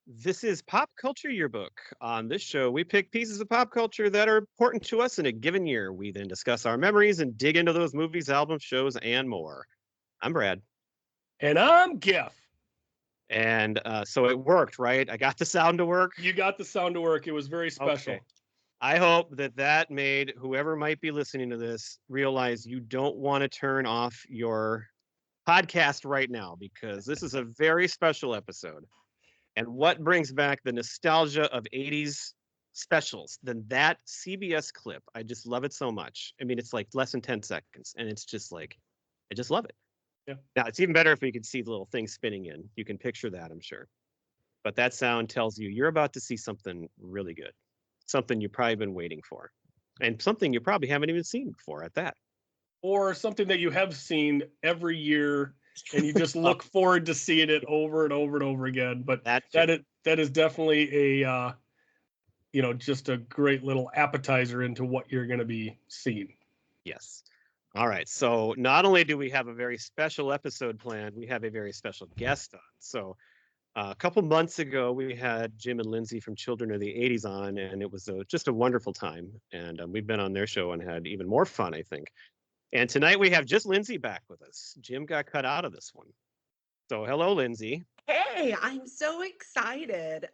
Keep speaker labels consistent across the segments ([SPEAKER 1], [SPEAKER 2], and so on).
[SPEAKER 1] This is Pop Culture Yearbook. On this show, we pick pieces of pop culture that are important to us in a given year. We then discuss our memories and dig into those movies, albums, shows, and more. I'm Brad.
[SPEAKER 2] And I'm Geoff.
[SPEAKER 1] And so it worked, right? I got the sound to work.
[SPEAKER 2] You got the sound to work. It was very special.
[SPEAKER 1] Okay. I hope that made whoever might be listening to this realize you don't want to turn off your podcast right now because this is a very special episode. And what brings back the nostalgia of 80s specials than that CBS clip? I just love it so much. I mean, it's like less than 10 seconds, and it's just like, I just love it.
[SPEAKER 2] Yeah.
[SPEAKER 1] Now, it's even better if we could see the little thing spinning in. You can picture that, I'm sure. But that sound tells you you're about to see something really good, something you've probably been waiting for, and something you probably haven't even seen before at that.
[SPEAKER 2] Or something that you have seen every year and you just look forward to seeing it over and over and over again. But that is definitely a just a great little appetizer into what you're going to be seeing.
[SPEAKER 1] Yes. All right. So not only do we have a very special episode planned, we have a very special guest on. So a couple months ago, we had Jim and Lindsay from Children of the 80s on, and it was just a wonderful time. And we've been on their show and had even more fun, I think. And tonight we have just Lindsay back with us. Jim got cut out of this one. So hello, Lindsay.
[SPEAKER 3] Hey, I'm so excited.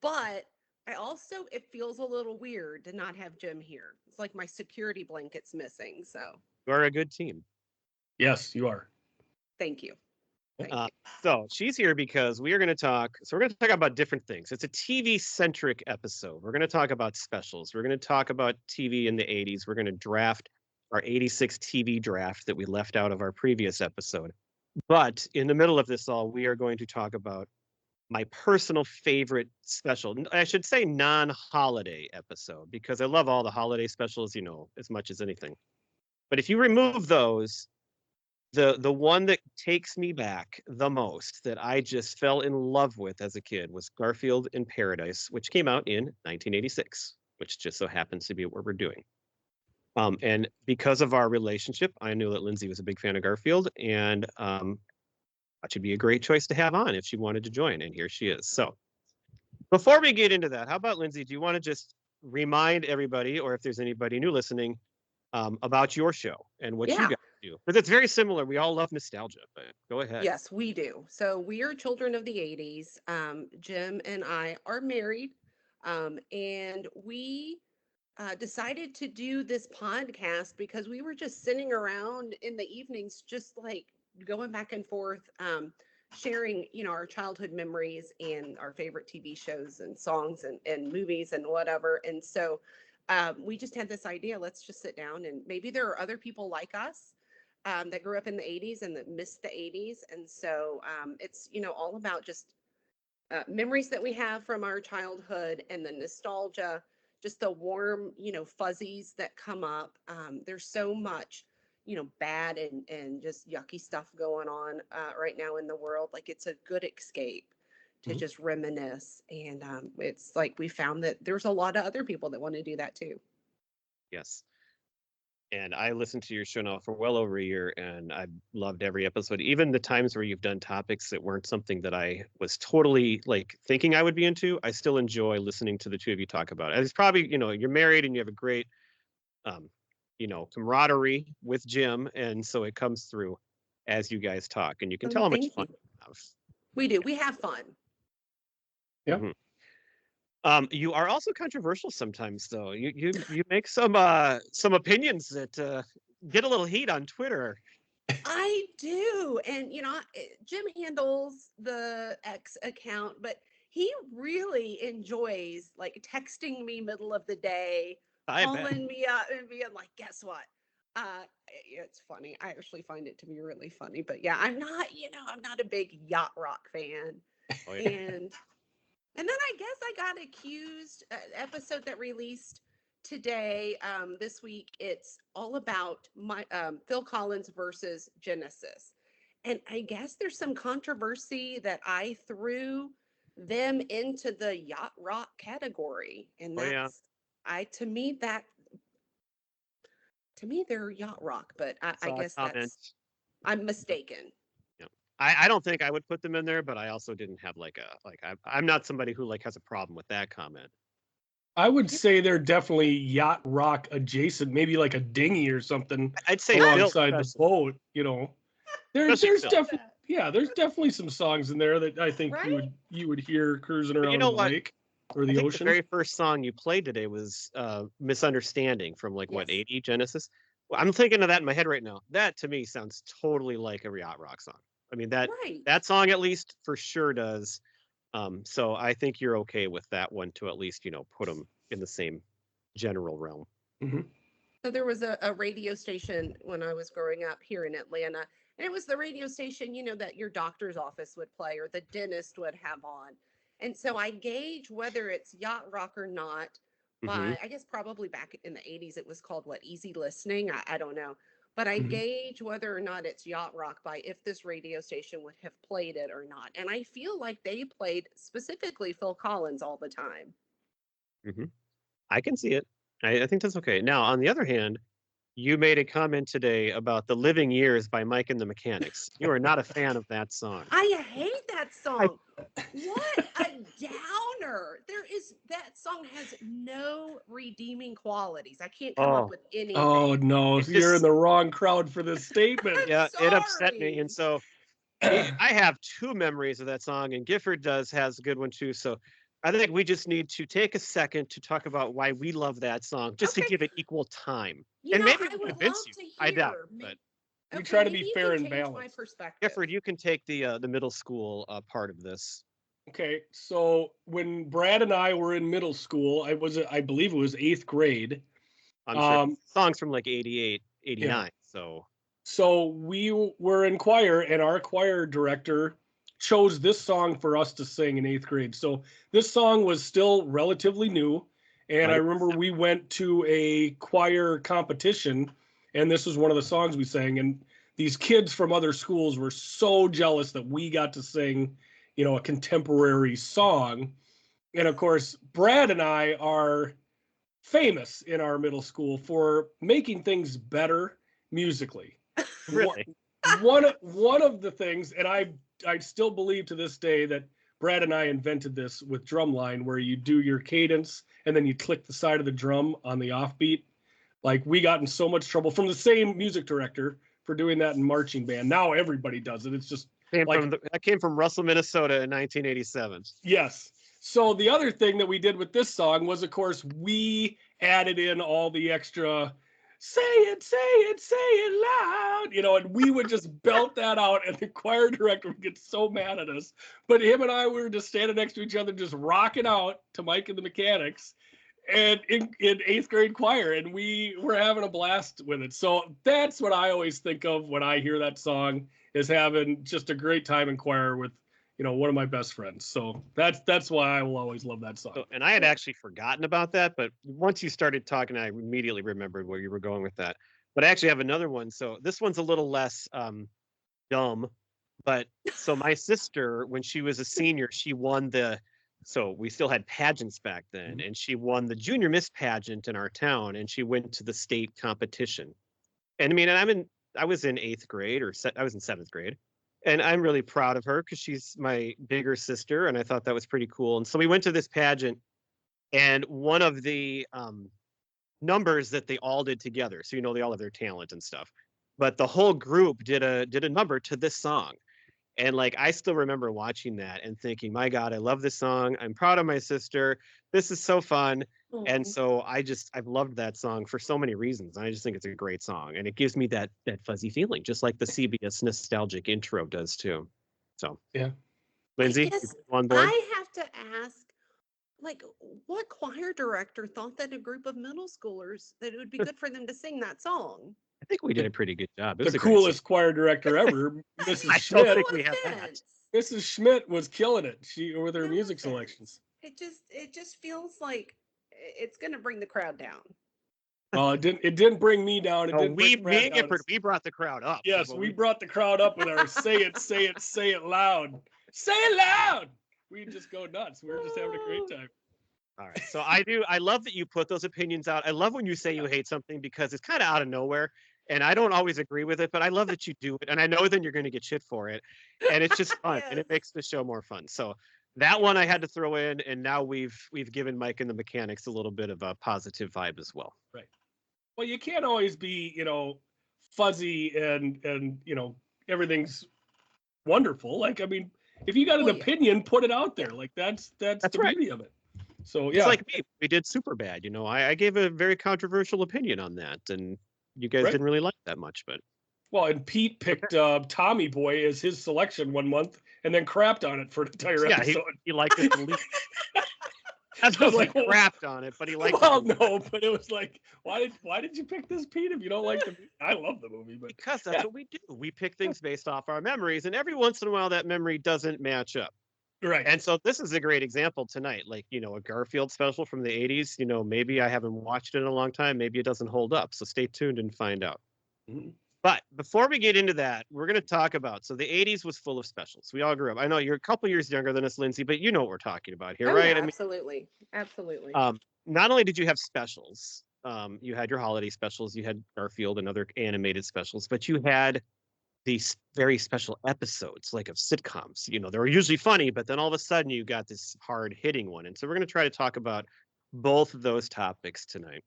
[SPEAKER 3] But it feels a little weird to not have Jim here. It's like my security blanket's missing. So
[SPEAKER 1] You're a good team.
[SPEAKER 2] Yes, you are.
[SPEAKER 3] Thank you.
[SPEAKER 1] So she's here because we're going to talk about different things. It's a TV-centric episode. We're going to talk about specials. We're going to talk about TV in the 80s. We're going to draft our 86 TV draft that we left out of our previous episode. But in the middle of this all, we are going to talk about my personal favorite special. I should say non-holiday episode, because I love all the holiday specials, as much as anything. But if you remove those, the one that takes me back the most, that I just fell in love with as a kid, was Garfield in Paradise, which came out in 1986, which just so happens to be what we're doing. And because of our relationship, I knew that Lindsay was a big fan of Garfield, and that should be a great choice to have on if she wanted to join. And here she is. So before we get into that, how about, Lindsay, do you want to just remind everybody, or if there's anybody new listening, about your show and what you guys do? Because it's very similar. We all love nostalgia, but go ahead.
[SPEAKER 3] Yes, we do. So we are children of the 80s. Jim and I are married, and we decided to do this podcast because we were just sitting around in the evenings, just like going back and forth, sharing, our childhood memories and our favorite TV shows and songs and movies and whatever. And so we just had this idea, let's just sit down, and maybe there are other people like us that grew up in the 80s and that missed the 80s. And so it's, all about just memories that we have from our childhood and the nostalgia, just the warm, fuzzies that come up. There's so much, bad and just yucky stuff going on right now in the world. Like, it's a good escape to just reminisce. And it's like we found that there's a lot of other people that want to do that too.
[SPEAKER 1] Yes. And I listened to your show now for well over a year, and I loved every episode. Even the times where you've done topics that weren't something that I was totally thinking I would be into, I still enjoy listening to the two of you talk about it. It's probably, you're married and you have a great, camaraderie with Jim. And so it comes through as you guys talk, and you can tell how much fun you have.
[SPEAKER 3] We do. We have fun.
[SPEAKER 2] Yeah.
[SPEAKER 1] Mm-hmm. You are also controversial sometimes, though. You make some opinions that get a little heat on Twitter.
[SPEAKER 3] I do, and Jim handles the X account, but he really enjoys texting me middle of the day, calling me up and being like, "Guess what?" It's funny. I actually find it to be really funny, but yeah, I'm not a big yacht rock fan, And then I guess I got accused, episode that released today, this week. It's all about my Phil Collins versus Genesis. And I guess there's some controversy that I threw them into the yacht rock category. And that's, to me, they're yacht rock, but I guess I'm mistaken.
[SPEAKER 1] I don't think I would put them in there, but I also didn't have I'm not somebody who has a problem with that comment.
[SPEAKER 2] I would say they're definitely yacht rock adjacent, maybe like a dinghy or something.
[SPEAKER 1] I'd say
[SPEAKER 2] alongside the boat, there's definitely some songs in there that I think you would hear cruising around the lake or the ocean.
[SPEAKER 1] The very first song you played today was Misunderstanding from 80 Genesis. Well, I'm thinking of that in my head right now. That to me sounds totally like a yacht rock song. I mean that song at least for sure does. So I think you're okay with that one to at least put them in the same general realm.
[SPEAKER 2] Mm-hmm.
[SPEAKER 3] So there was a radio station when I was growing up here in Atlanta, and it was the radio station, that your doctor's office would play or the dentist would have on. And so I gauge whether it's yacht rock or not by, I guess probably back in the 80s, it was called easy listening. I don't know. But I gauge whether or not it's yacht rock by if this radio station would have played it or not. And I feel like they played specifically Phil Collins all the time.
[SPEAKER 1] Mm-hmm. I can see it. I think that's okay. Now, on the other hand, you made a comment today about The Living Years by Mike and the Mechanics. You are not a fan of that song.
[SPEAKER 3] I hate that song. What a downer. That song has no redeeming qualities. I can't come up with anything.
[SPEAKER 2] Oh, no. You're in the wrong crowd for this statement.
[SPEAKER 1] Yeah, it upset me. And so I have two memories of that song, and Gifford has a good one too. So I think we just need to take a second to talk about why we love that song, just to give it equal time. And maybe we'll convince you. I doubt it, but
[SPEAKER 2] we try to be fair and balanced.
[SPEAKER 1] Gifford, you can take the middle school part of this.
[SPEAKER 2] Okay, so when Brad and I were in middle school, I believe it was 8th grade.
[SPEAKER 1] I'm sure songs from 88, 89. Yeah.
[SPEAKER 2] So we were in choir, and our choir director chose this song for us to sing in 8th grade. So this song was still relatively new. And I remember we went to a choir competition, and this was one of the songs we sang. And these kids from other schools were so jealous that we got to sing, a contemporary song. And of course, Brad and I are famous in our middle school for making things better musically.
[SPEAKER 1] Really?
[SPEAKER 2] One of the things, and I still believe to this day that Brad and I invented this with drumline, where you do your cadence and then you click the side of the drum on the offbeat. We got in so much trouble from the same music director for doing that in marching band. Now everybody does it. It's just
[SPEAKER 1] that came from Russell, Minnesota in 1987.
[SPEAKER 2] Yes. So the other thing that we did with this song was, of course, we added in all the extra say it loud, and we would just belt that out, and the choir director would get so mad at us. But him and I were just standing next to each other, just rocking out to Mike and the Mechanics, and in 8th grade choir, and we were having a blast with it. So that's what I always think of when I hear that song, is having just a great time in choir with one of my best friends. So that's why I will always love that song.
[SPEAKER 1] And I had actually forgotten about that, but once you started talking, I immediately remembered where you were going with that. But I actually have another one. So this one's a little less dumb, but so my sister, when she was a senior, she won so we still had pageants back then, and she won the junior miss pageant in our town, and she went to the state competition. And I mean, I was in 8th grade, I was in 7th grade. And I'm really proud of her because she's my bigger sister, and I thought that was pretty cool. And so we went to this pageant, and one of the numbers that they all did together, so they all have their talent and stuff, but the whole group did a number to this song. And I still remember watching that and thinking, my God, I love this song. I'm proud of my sister. This is so fun. And so I've loved that song for so many reasons. I just think it's a great song, and it gives me that fuzzy feeling, just like the CBS nostalgic intro does too. So
[SPEAKER 2] yeah,
[SPEAKER 1] Lindsay, on board?
[SPEAKER 3] I have to ask, what choir director thought that a group of middle schoolers that it would be good for them to sing that song?
[SPEAKER 1] I think we did a pretty good job.
[SPEAKER 2] It was the coolest choir director ever, Mrs. Schmidt. I don't think we have that. Mrs. Schmidt was killing it. With her music selections.
[SPEAKER 3] It just feels like it's going to bring the crowd down.
[SPEAKER 2] Well, it didn't bring me down.
[SPEAKER 1] We brought the crowd up.
[SPEAKER 2] Yes, we brought the crowd up with our say it loud. Say it loud. We just go nuts. We were just having a great time.
[SPEAKER 1] All right. So I love that you put those opinions out. I love when you say you hate something because it's kind of out of nowhere. And I don't always agree with it, but I love that you do it. And I know then you're going to get shit for it. And it's just fun and it
[SPEAKER 3] Yes.
[SPEAKER 1] makes the show more fun. So that one I had to throw in, and now we've given Mike and the Mechanics a little bit of a positive vibe as well.
[SPEAKER 2] Right. Well, you can't always be, fuzzy and everything's wonderful. Like, I mean, if you got an opinion, put it out there. Like that's the
[SPEAKER 1] right.
[SPEAKER 2] beauty of it. So
[SPEAKER 1] It's like me. We did Superbad. I gave a very controversial opinion on that, and you guys didn't really like that much, but.
[SPEAKER 2] Well, and Pete picked Tommy Boy as his selection one month, and then crapped on it for an entire episode.
[SPEAKER 1] He liked it the least. That's was like crapped on it, but he liked.
[SPEAKER 2] Well, no, but it was like, why did you pick this, Pete? If you don't like the movie, I love the movie, but
[SPEAKER 1] because that's what we do. We pick things based off our memories, and every once in a while that memory doesn't match up.
[SPEAKER 2] Right.
[SPEAKER 1] And so this is a great example tonight. Like, a Garfield special from the 80s. Maybe I haven't watched it in a long time. Maybe it doesn't hold up. So stay tuned and find out. Mm-hmm. But before we get into that, we're going to talk about, so the 80s was full of specials. We all grew up. I know you're a couple years younger than us, Lindsay, but you know what we're talking about here, right?
[SPEAKER 3] Yeah, absolutely. Absolutely.
[SPEAKER 1] Not only did you have specials, you had your holiday specials, you had Garfield and other animated specials, but you had these very special episodes, like of sitcoms. They were usually funny, but then all of a sudden you got this hard hitting one. And so we're going to try to talk about both of those topics tonight.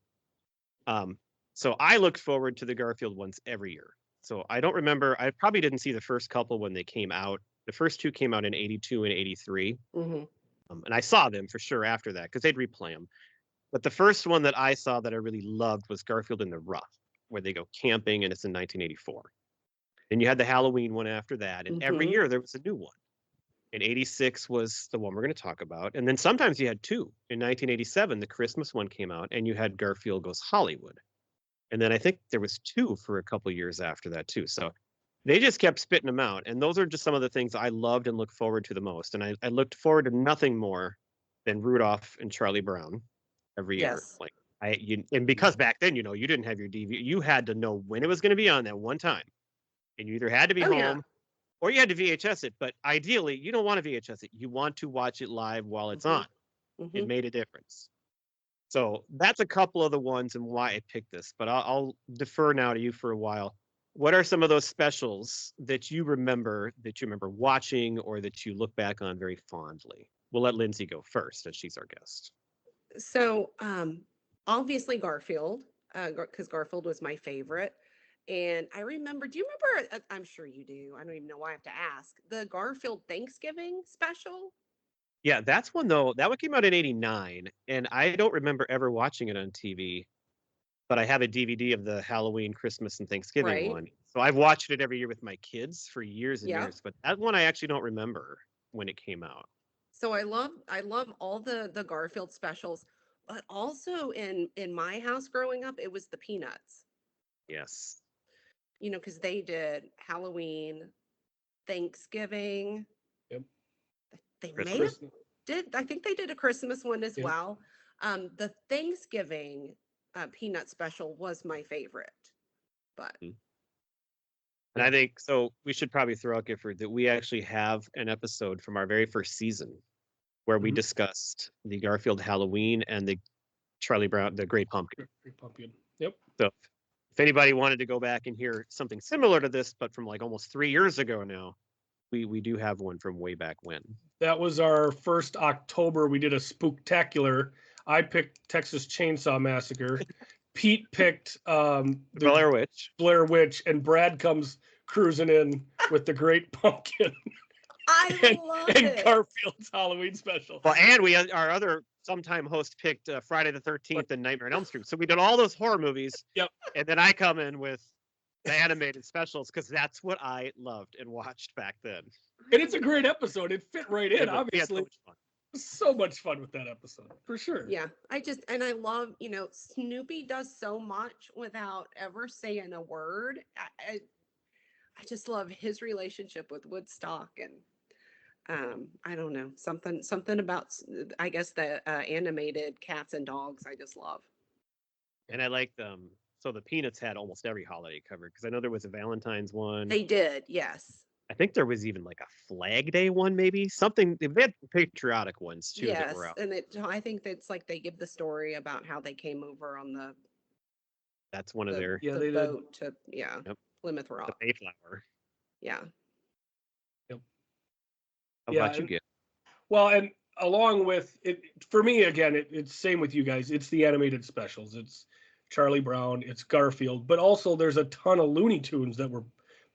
[SPEAKER 1] So I looked forward to the Garfield ones every year. So I don't remember, I probably didn't see the first couple when they came out. The first two came out in 82 and 83. Mm-hmm. And I saw them for sure after that because they'd replay them. But the first one that I saw that I really loved was Garfield in the Rough, where they go camping, and it's in 1984. And you had the Halloween one after that. And every year there was a new one. And 86 was the one we're going to talk about. And then sometimes you had two. In 1987, the Christmas one came out, and you had Garfield Goes Hollywood. And then I think there was two for a couple years after that too. So they just kept spitting them out. And those are just some of the things I loved and looked forward to the most. And I looked forward to nothing more than Rudolph and Charlie Brown every year. Like and because back then, you didn't have your DVD. You had to know when it was going to be on that one time. And you either had to be home or you had to VHS it. But ideally, you don't want to VHS it. You want to watch it live while it's on. Mm-hmm. It made a difference. So that's a couple of the ones and why I picked this, but I'll defer now to you for a while. What are some of those specials that you remember watching or that you look back on very fondly? We'll let Lindsay go first as she's our guest.
[SPEAKER 3] So obviously Garfield, because Garfield was my favorite. And I remember, do you remember, I'm sure you do, I don't even know why I have to ask, the Garfield Thanksgiving special?
[SPEAKER 1] Yeah, that's one though. That one came out in 89, and I don't remember ever watching it on TV, but I have a DVD of the Halloween, Christmas, and Thanksgiving one. So I've watched it every year with my kids for years and years, but that one I actually don't remember when it came out.
[SPEAKER 3] So I love all the Garfield specials, but also in my house growing up, it was the Peanuts.
[SPEAKER 1] Yes.
[SPEAKER 3] Because they did Halloween, Thanksgiving.
[SPEAKER 2] Yep.
[SPEAKER 3] They I think they did a Christmas one as well. The Thanksgiving Peanut special was my favorite, but.
[SPEAKER 1] And I think, so we should probably throw out, Gifford, that we actually have an episode from our very first season where we discussed the Garfield Halloween and the Charlie Brown, the Great Pumpkin.
[SPEAKER 2] Great Pumpkin. Yep.
[SPEAKER 1] So if anybody wanted to go back and hear something similar to this, but from like almost 3 years ago now, we do have one from way back when.
[SPEAKER 2] That was our first October. We did a spooktacular. I picked Texas Chainsaw Massacre. Pete picked the Blair Witch, and Brad comes cruising in with the Great Pumpkin.
[SPEAKER 3] I love it.
[SPEAKER 2] And Garfield's Halloween special.
[SPEAKER 1] Well, and our other sometime host picked Friday the 13th and Nightmare on Elm Street. So we did all those horror movies.
[SPEAKER 2] Yep.
[SPEAKER 1] And then I come in with the animated specials because that's what I loved and watched back then.
[SPEAKER 2] And it's a great episode. It fit right in, obviously. So much fun with that episode, for sure.
[SPEAKER 3] Yeah, I love, Snoopy does so much without ever saying a word. I just love his relationship with Woodstock, and I don't know, something about, I guess, the animated cats and dogs I just love.
[SPEAKER 1] And I like them. So the Peanuts had almost every holiday covered because I know there was a Valentine's one.
[SPEAKER 3] They did, yes.
[SPEAKER 1] I think there was even like a Flag Day one, maybe something. They had patriotic ones too.
[SPEAKER 3] Yes,
[SPEAKER 1] that were out.
[SPEAKER 3] And I think that's like they give the story about how they came over on the
[SPEAKER 1] That's one of their.
[SPEAKER 2] Yeah,
[SPEAKER 3] the
[SPEAKER 2] they did.
[SPEAKER 3] boat to
[SPEAKER 1] Yep.
[SPEAKER 3] Plymouth
[SPEAKER 1] The
[SPEAKER 3] Rock.
[SPEAKER 1] Mayflower.
[SPEAKER 3] Yeah.
[SPEAKER 2] Yep.
[SPEAKER 1] How
[SPEAKER 2] Yeah,
[SPEAKER 1] about you, Gil?
[SPEAKER 2] well, and along with it, for me again, it's same with you guys. It's the animated specials. It's Charlie Brown. It's Garfield, but also there's a ton of Looney Tunes that were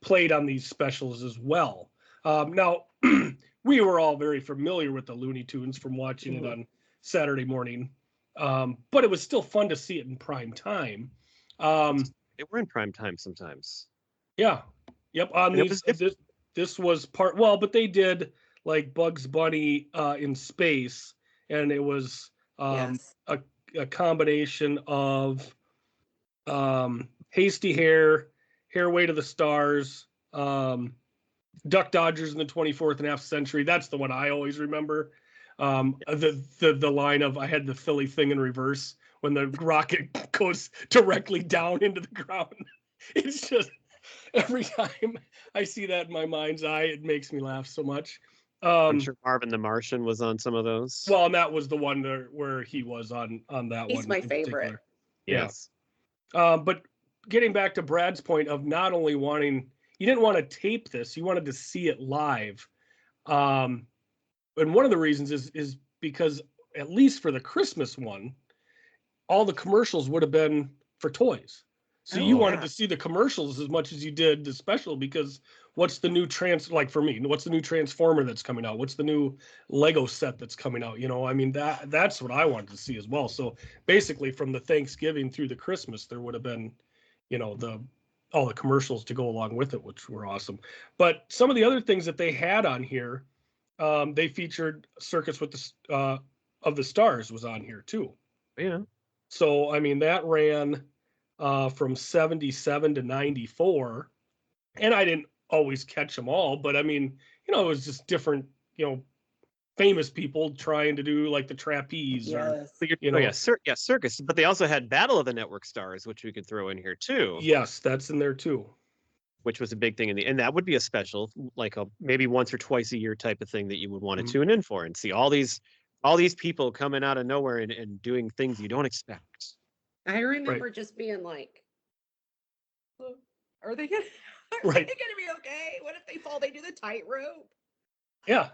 [SPEAKER 2] played on these specials as well. Now, we were all very familiar with the Looney Tunes from watching it on Saturday morning, but it was still fun to see it in prime time.
[SPEAKER 1] They were in prime time sometimes.
[SPEAKER 2] Yeah. Yep. On
[SPEAKER 1] And it was
[SPEAKER 2] these, this was part. Well, but they did like Bugs Bunny in space, and it was
[SPEAKER 3] Yes.
[SPEAKER 2] a combination of Hasty Hair, Hairway to the Stars, Duck Dodgers in the 24th and a half century. That's the one I always remember. The line of I had the Philly thing in reverse when the rocket goes directly down into the ground. It's just every time I see that in my mind's eye, it makes me laugh so much.
[SPEAKER 1] I'm sure Marvin the Martian was on some of those.
[SPEAKER 2] Well, and that was the one where he was on that
[SPEAKER 3] He's
[SPEAKER 2] one.
[SPEAKER 3] my
[SPEAKER 2] in
[SPEAKER 3] favorite.
[SPEAKER 2] particular.
[SPEAKER 1] Yes.
[SPEAKER 2] Yeah. But getting back to Brad's point of not only wanting, you didn't want to tape this, you wanted to see it live. And one of the reasons is because at least for the Christmas one, all the commercials would have been for toys. So you wanted to see the commercials as much as you did the special, because what's the new like for me, what's the new Transformer that's coming out? What's the new Lego set that's coming out? I mean, that's what I wanted to see as well. So basically from the Thanksgiving through the Christmas, there would have been, all the commercials to go along with it, which were awesome. But some of the other things that they had on here, they featured Circus with the of the Stars was on here too.
[SPEAKER 1] Yeah.
[SPEAKER 2] So I mean that ran from 77 to 94, and I didn't always catch them all, but I mean, it was just different, famous people trying to do like the trapeze.
[SPEAKER 3] Yes.
[SPEAKER 1] Circus. But they also had Battle of the Network Stars, which we could throw in here too.
[SPEAKER 2] Yes, that's in there too.
[SPEAKER 1] Which was a big thing and that would be a special, like a maybe once or twice a year type of thing that you would want to tune in for and see all these people coming out of nowhere and doing things you don't expect.
[SPEAKER 3] I remember just being like, are they gonna be okay? What if they fall? They do the tightrope.
[SPEAKER 2] Yeah.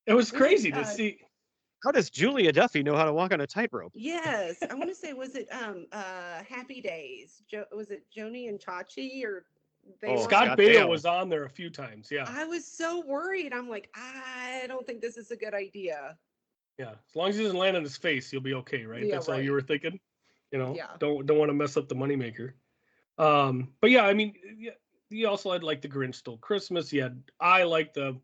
[SPEAKER 2] It was crazy to see.
[SPEAKER 1] How does Julia Duffy know how to walk on a tightrope?
[SPEAKER 3] Yes. I want to say, was it Happy Days? Was it Joni and Chachi or
[SPEAKER 2] Scott Baio was on there a few times. Yeah.
[SPEAKER 3] I was so worried. I'm like, I don't think this is a good idea.
[SPEAKER 2] Yeah. As long as he doesn't land on his face, he'll be okay, right?
[SPEAKER 3] Yeah,
[SPEAKER 2] that's all you were thinking. Don't want to mess up the moneymaker. But yeah, I mean, you also had like the Grinch Stole Christmas. I like the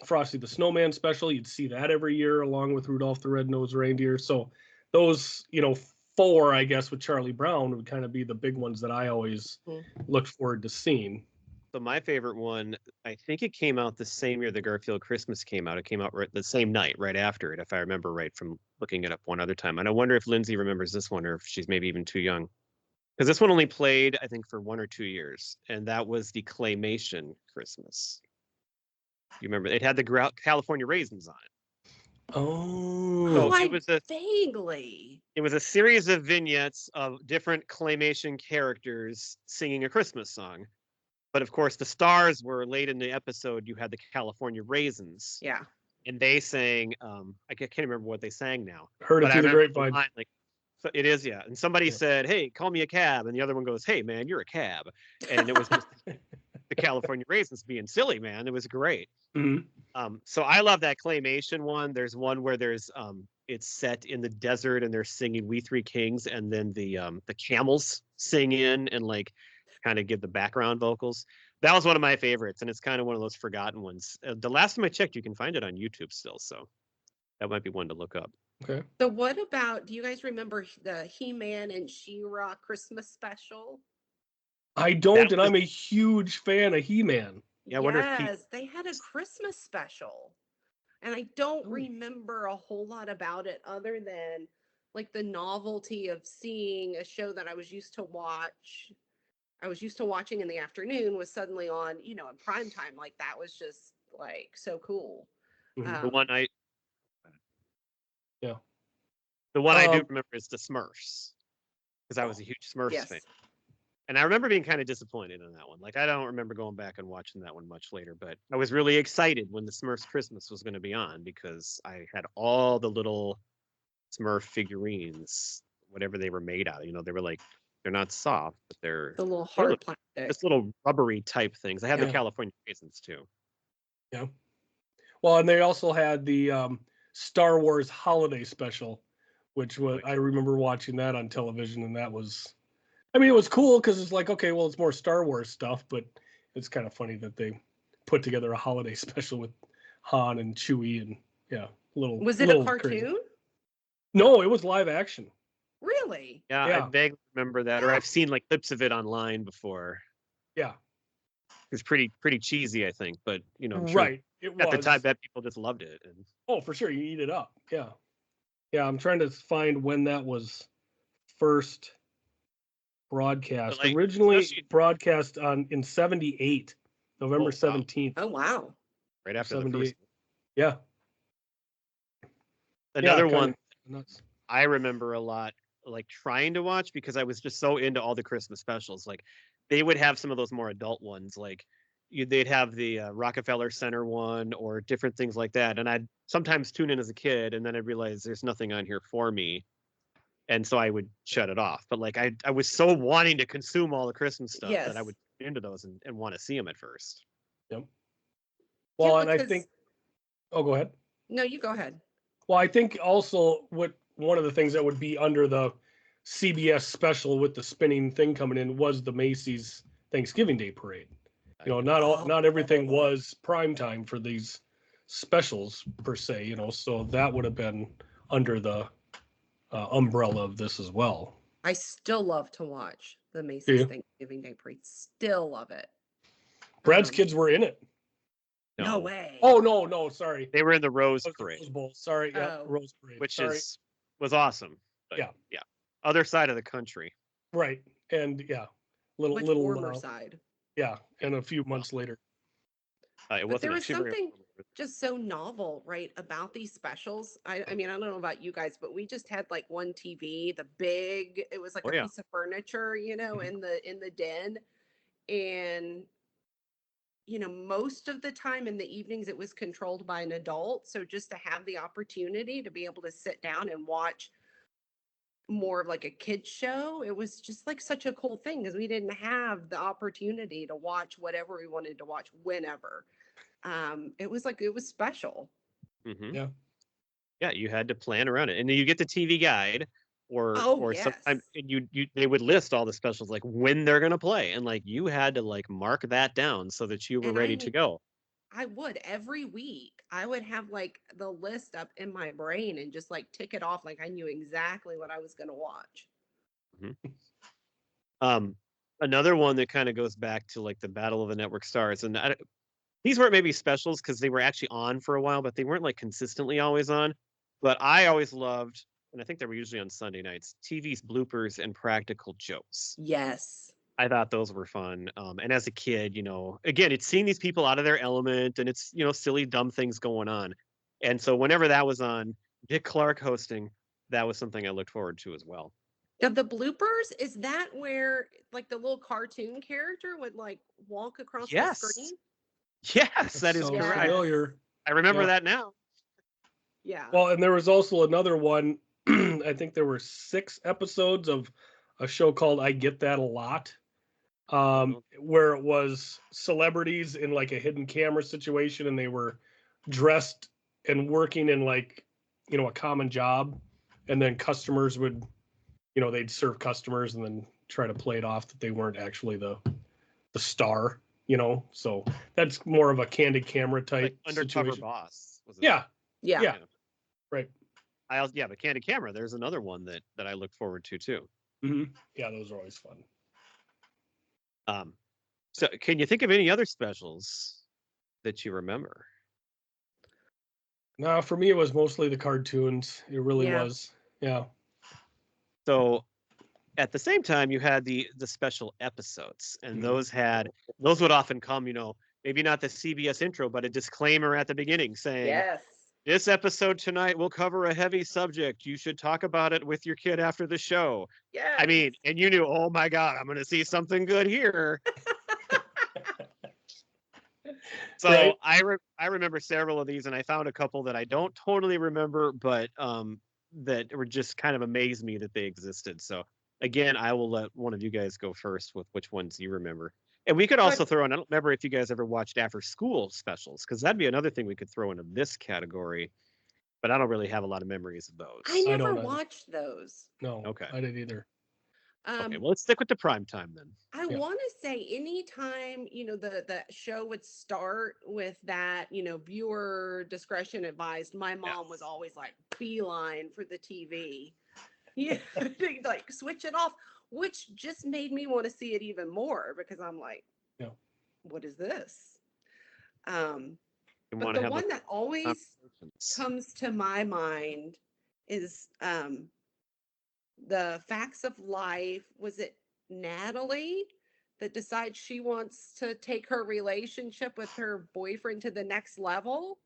[SPEAKER 2] Frosty the Snowman special. You'd see that every year along with Rudolph the Red-Nosed Reindeer. So those, 4, I guess, with Charlie Brown would kind of be the big ones that I always looked forward to seeing.
[SPEAKER 1] So my favorite one, I think it came out the same year the Garfield Christmas came out. It came out the same night, right after it, if I remember right from looking it up one other time. And I wonder if Lindsay remembers this one or if she's maybe even too young. Because this one only played, I think, for 1 or 2 years. And that was the Claymation Christmas. You remember? It had the California Raisins on it.
[SPEAKER 2] Oh,
[SPEAKER 3] so it was vaguely.
[SPEAKER 1] It was a series of vignettes of different claymation characters singing a Christmas song. But of course, the stars were late in the episode. You had the California Raisins.
[SPEAKER 3] Yeah.
[SPEAKER 1] And they sang, I can't remember what they sang now.
[SPEAKER 2] Heard it through the grapevine.
[SPEAKER 1] So it is, yeah. And somebody said, "Hey, call me a cab." And the other one goes, "Hey, man, you're a cab." And it was just the California Raisins being silly, man. It was great.
[SPEAKER 2] Mm-hmm.
[SPEAKER 1] So I love that claymation one. There's one where there's it's set in the desert and they're singing "We Three Kings," and then the camels sing in and like kind of give the background vocals. That was one of my favorites, and it's kind of one of those forgotten ones. The last time I checked, you can find it on YouTube still, so that might be one to look up.
[SPEAKER 2] Okay.
[SPEAKER 3] So what about, do you guys remember the He-Man and She-Ra Christmas special?
[SPEAKER 2] I don't, and I'm a huge fan of He-Man.
[SPEAKER 1] Yeah,
[SPEAKER 3] yes, they had a Christmas special. And I don't remember a whole lot about it other than like the novelty of seeing a show that I was used to watching in the afternoon was suddenly on, in prime time. Like that was just like so cool.
[SPEAKER 1] The one I do remember is the Smurfs. because I was a huge Smurfs fan.
[SPEAKER 3] Yes.
[SPEAKER 1] And I remember being kind of disappointed in that one. Like, I don't remember going back and watching that one much later, but I was really excited when the Smurfs Christmas was going to be on because I had all the little Smurf figurines, whatever they were made out of. You know, they were like, they're not soft, but
[SPEAKER 3] The little
[SPEAKER 1] they're
[SPEAKER 3] hard plastic.
[SPEAKER 1] just little rubbery type things. I had the
[SPEAKER 2] Yeah.
[SPEAKER 1] California raisins too.
[SPEAKER 2] Yeah. Well, and they also had the Star Wars holiday special, which was, I remember watching that on television, and that was, I mean, it was cool because it's like, okay, well, it's more Star Wars stuff, but it's kind of funny that they put together a holiday special with Han and Chewie, and
[SPEAKER 3] Was it a cartoon?
[SPEAKER 2] Crazy. No, it was live action.
[SPEAKER 3] Really?
[SPEAKER 1] Yeah, I vaguely remember that, or I've seen like clips of it online before.
[SPEAKER 2] Yeah.
[SPEAKER 1] It's pretty cheesy, I think, but you know, I'm sure
[SPEAKER 2] right. It
[SPEAKER 1] at
[SPEAKER 2] was.
[SPEAKER 1] the time, I bet people just loved it. And...
[SPEAKER 2] Oh, for sure, you eat it up. Yeah. Yeah, I'm trying to find when that was first broadcast.
[SPEAKER 1] Like,
[SPEAKER 2] originally broadcast in 78, November 17th.
[SPEAKER 3] Oh, wow.
[SPEAKER 1] Right after the first.
[SPEAKER 2] Yeah.
[SPEAKER 1] Another one I remember a lot, like trying to watch because I was just so into all the Christmas specials. Like they would have some of those more adult ones, like they'd have the Rockefeller Center one or different things like that. And I'd sometimes tune in as a kid and then I'd realize there's nothing on here for me. And so I would shut it off. But like I was so wanting to consume all the Christmas stuff that I would tune into those and want to see them at first.
[SPEAKER 2] Yep. Well, and I think, oh, go ahead.
[SPEAKER 3] No, you go ahead.
[SPEAKER 2] Well, I think also one of the things that would be under the CBS special with the spinning thing coming in was the Macy's Thanksgiving Day Parade. You know, not everything was prime time for these specials per se. You know, so that would have been under the umbrella of this as well.
[SPEAKER 3] I still love to watch the Macy's Thanksgiving Day Parade. Still love it.
[SPEAKER 2] Brad's kids were in it.
[SPEAKER 3] No way.
[SPEAKER 2] Oh no, sorry.
[SPEAKER 1] They were in the Rose Parade.
[SPEAKER 2] Rose Bowl. Sorry, Rose Parade.
[SPEAKER 1] Which was awesome. But, yeah. Other side of the country.
[SPEAKER 2] Right. And little
[SPEAKER 3] warmer side.
[SPEAKER 2] Yeah, and a few months later.
[SPEAKER 3] But there was something just so novel, right, about these specials. I mean, I don't know about you guys, but we just had like one TV, it was like a piece of furniture, you know, in the den. And you know, most of the time in the evenings, it was controlled by an adult. So just to have the opportunity to be able to sit down and watch more of like a kid's show, it was just like such a cool thing because we didn't have the opportunity to watch whatever we wanted to watch whenever. It was special.
[SPEAKER 1] Mm-hmm. Yeah, you had to plan around it, and then you get the TV guide. Or sometimes they would list all the specials like when they're gonna play, and like you had to like mark that down so that you were ready to go.
[SPEAKER 3] I would every week. I would have like the list up in my brain and just like tick it off like I knew exactly what I was gonna watch.
[SPEAKER 1] Mm-hmm. Another one that kind of goes back to like the Battle of the Network Stars, and these weren't maybe specials because they were actually on for a while, but they weren't like consistently always on. But I always loved. And I think they were usually on Sunday nights, TV's bloopers and practical jokes.
[SPEAKER 3] Yes.
[SPEAKER 1] I thought those were fun. And as a kid, you know, again, it's seeing these people out of their element and it's, you know, silly, dumb things going on. And so whenever that was on, Dick Clark hosting, that was something I looked forward to as well.
[SPEAKER 3] Now, the bloopers, is that where like the little cartoon character would like walk across the screen?
[SPEAKER 1] Yes, that is correct.
[SPEAKER 2] Familiar.
[SPEAKER 1] I remember that now.
[SPEAKER 3] Yeah.
[SPEAKER 2] Well, and there was also another one. I think there were 6 episodes of a show called I Get That a Lot, where it was celebrities in like a hidden camera situation, and they were dressed and working in like, you know, a common job, and then customers would, you know, they'd serve customers and then try to play it off that they weren't actually the star, you know. So that's more of a candid camera type
[SPEAKER 1] like Undercover
[SPEAKER 2] situation.
[SPEAKER 1] Boss. Was it?
[SPEAKER 2] Yeah. Right.
[SPEAKER 1] But Candid Camera, there's another one that I look forward to too.
[SPEAKER 2] Mm-hmm. Yeah, those are always fun.
[SPEAKER 1] So can you think of any other specials that you remember?
[SPEAKER 2] No, for me, it was mostly the cartoons. It really was. Yeah.
[SPEAKER 1] So at the same time, you had the special episodes, and those would often come, you know, maybe not the CBS intro, but a disclaimer at the beginning saying, This episode tonight will cover a heavy subject. You should talk about it with your kid after the show.
[SPEAKER 3] Yeah.
[SPEAKER 1] I mean, and you knew, oh my God, I'm going to see something good here. So
[SPEAKER 2] Right.
[SPEAKER 1] I remember several of these, and I found a couple that I don't totally remember, but that were just kind of amazed me that they existed. So again, I will let one of you guys go first with which ones you remember. And we could also throw in, I don't remember if you guys ever watched after school specials, because that'd be another thing we could throw into this category, but I don't really have a lot of memories of those.
[SPEAKER 3] I never watched those.
[SPEAKER 2] No,
[SPEAKER 1] okay.
[SPEAKER 2] I didn't either.
[SPEAKER 1] Okay, well, let's stick with the prime time then.
[SPEAKER 3] I want to say anytime, the show would start with that, viewer discretion advised, my mom was always like beeline for the TV. Yeah, like switch it off, which just made me want to see it even more because I'm like, what is this? But the one that always comes to my mind is the Facts of Life. Was it Natalie that decides she wants to take her relationship with her boyfriend to the next level?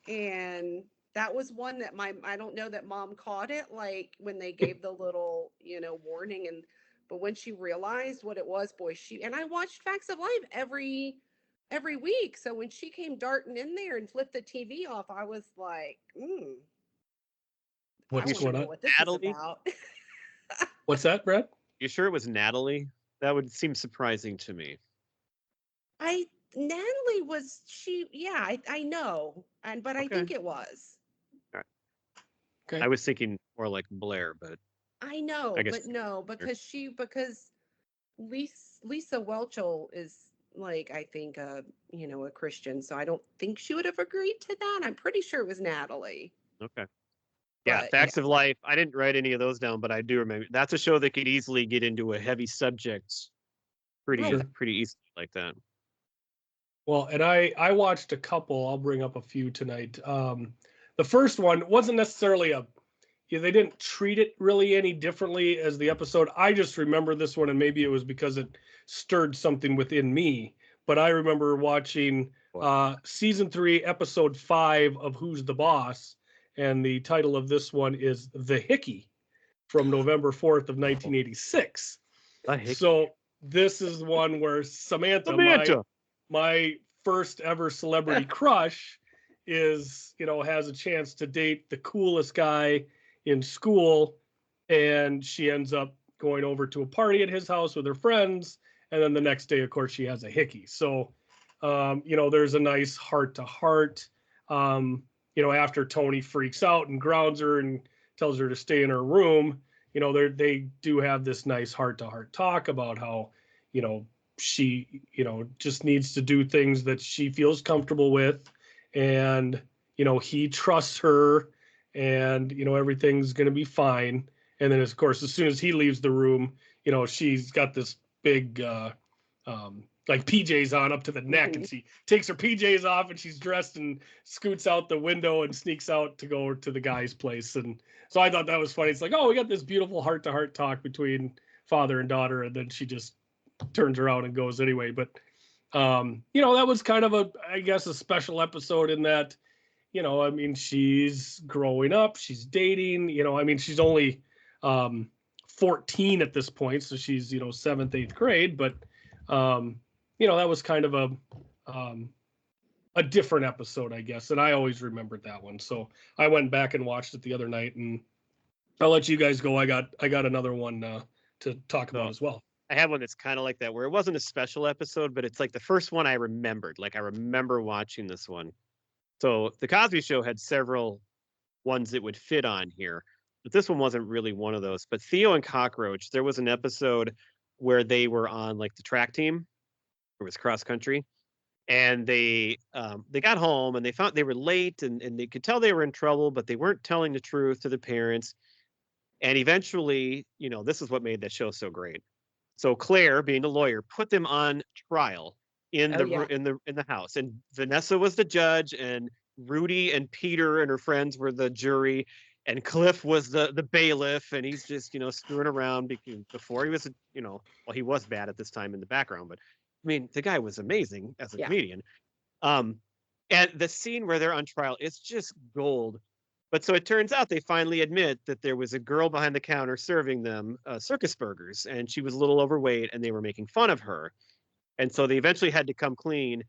[SPEAKER 3] And that was one that I don't know that mom caught it, like when they gave the little, warning, but when she realized what it was, boy, and I watched Facts of Life every week. So when she came darting in there and flipped the TV off, I was like,
[SPEAKER 2] what this
[SPEAKER 1] Natalie?
[SPEAKER 3] Is about.
[SPEAKER 2] What's that, Brad?
[SPEAKER 1] You sure it was Natalie? That would seem surprising to me.
[SPEAKER 3] Natalie was I know, but I think it was.
[SPEAKER 1] All right. Okay. I was thinking more like Blair, but
[SPEAKER 3] I know, but no, because Lisa Welchel is like, I think a Christian, so I don't think she would have agreed to that. I'm pretty sure it was Natalie.
[SPEAKER 1] Okay. Yeah, Facts of Life. I didn't write any of those down, but I do remember. That's a show that could easily get into a heavy subject pretty easily like that.
[SPEAKER 2] Well, and I watched a couple. I'll bring up a few tonight. The first one wasn't necessarily they didn't treat it really any differently as the episode. I just remember this one, and maybe it was because it stirred something within me. But I remember watching season 3, episode 5 of Who's the Boss. And the title of this one is The Hickey from November 4th of 1986. So this is one where Samantha. My first ever celebrity crush is, has a chance to date the coolest guy in school. And she ends up going over to a party at his house with her friends. And then the next day, of course, she has a hickey. So, there's a nice heart-to-heart. After Tony freaks out and grounds her and tells her to stay in her room, they do have this nice heart-to-heart talk about how, she, just needs to do things that she feels comfortable with. And, he trusts her and, everything's going to be fine. And then, of course, as soon as he leaves the room, she's got this big, like PJs on up to the neck, and she takes her PJs off and she's dressed and scoots out the window and sneaks out to go to the guy's place. And so I thought that was funny. It's like, oh, we got this beautiful heart-to-heart talk between father and daughter, and then she just turns around and goes anyway. But that was kind of a special episode in that, she's growing up, she's dating, she's only 14 at this point, so she's 7th, 8th grade, but that was kind of a different episode, I guess. And I always remembered that one. So I went back and watched it the other night, and I'll let you guys go. I got another one to talk about as well.
[SPEAKER 1] I have one that's kind of like that, where it wasn't a special episode, but it's like the first one I remembered. Like I remember watching this one. So the Cosby Show had several ones that would fit on here, but this one wasn't really one of those. But Theo and Cockroach, there was an episode where they were on like the track team. It was cross country, and they got home and they found they were late, and they could tell they were in trouble, but they weren't telling the truth to the parents. And eventually, this is what made that show so great. So Claire, being a lawyer, put them on trial in the house, and Vanessa was the judge, and Rudy and Peter and her friends were the jury, and Cliff was the bailiff, and he's just screwing around before he was he was bad at this time in the background, but I mean the guy was amazing as a comedian. And the scene where they're on trial, it's just gold. But so it turns out they finally admit that there was a girl behind the counter serving them circus burgers, and she was a little overweight, and they were making fun of her. And so they eventually had to come clean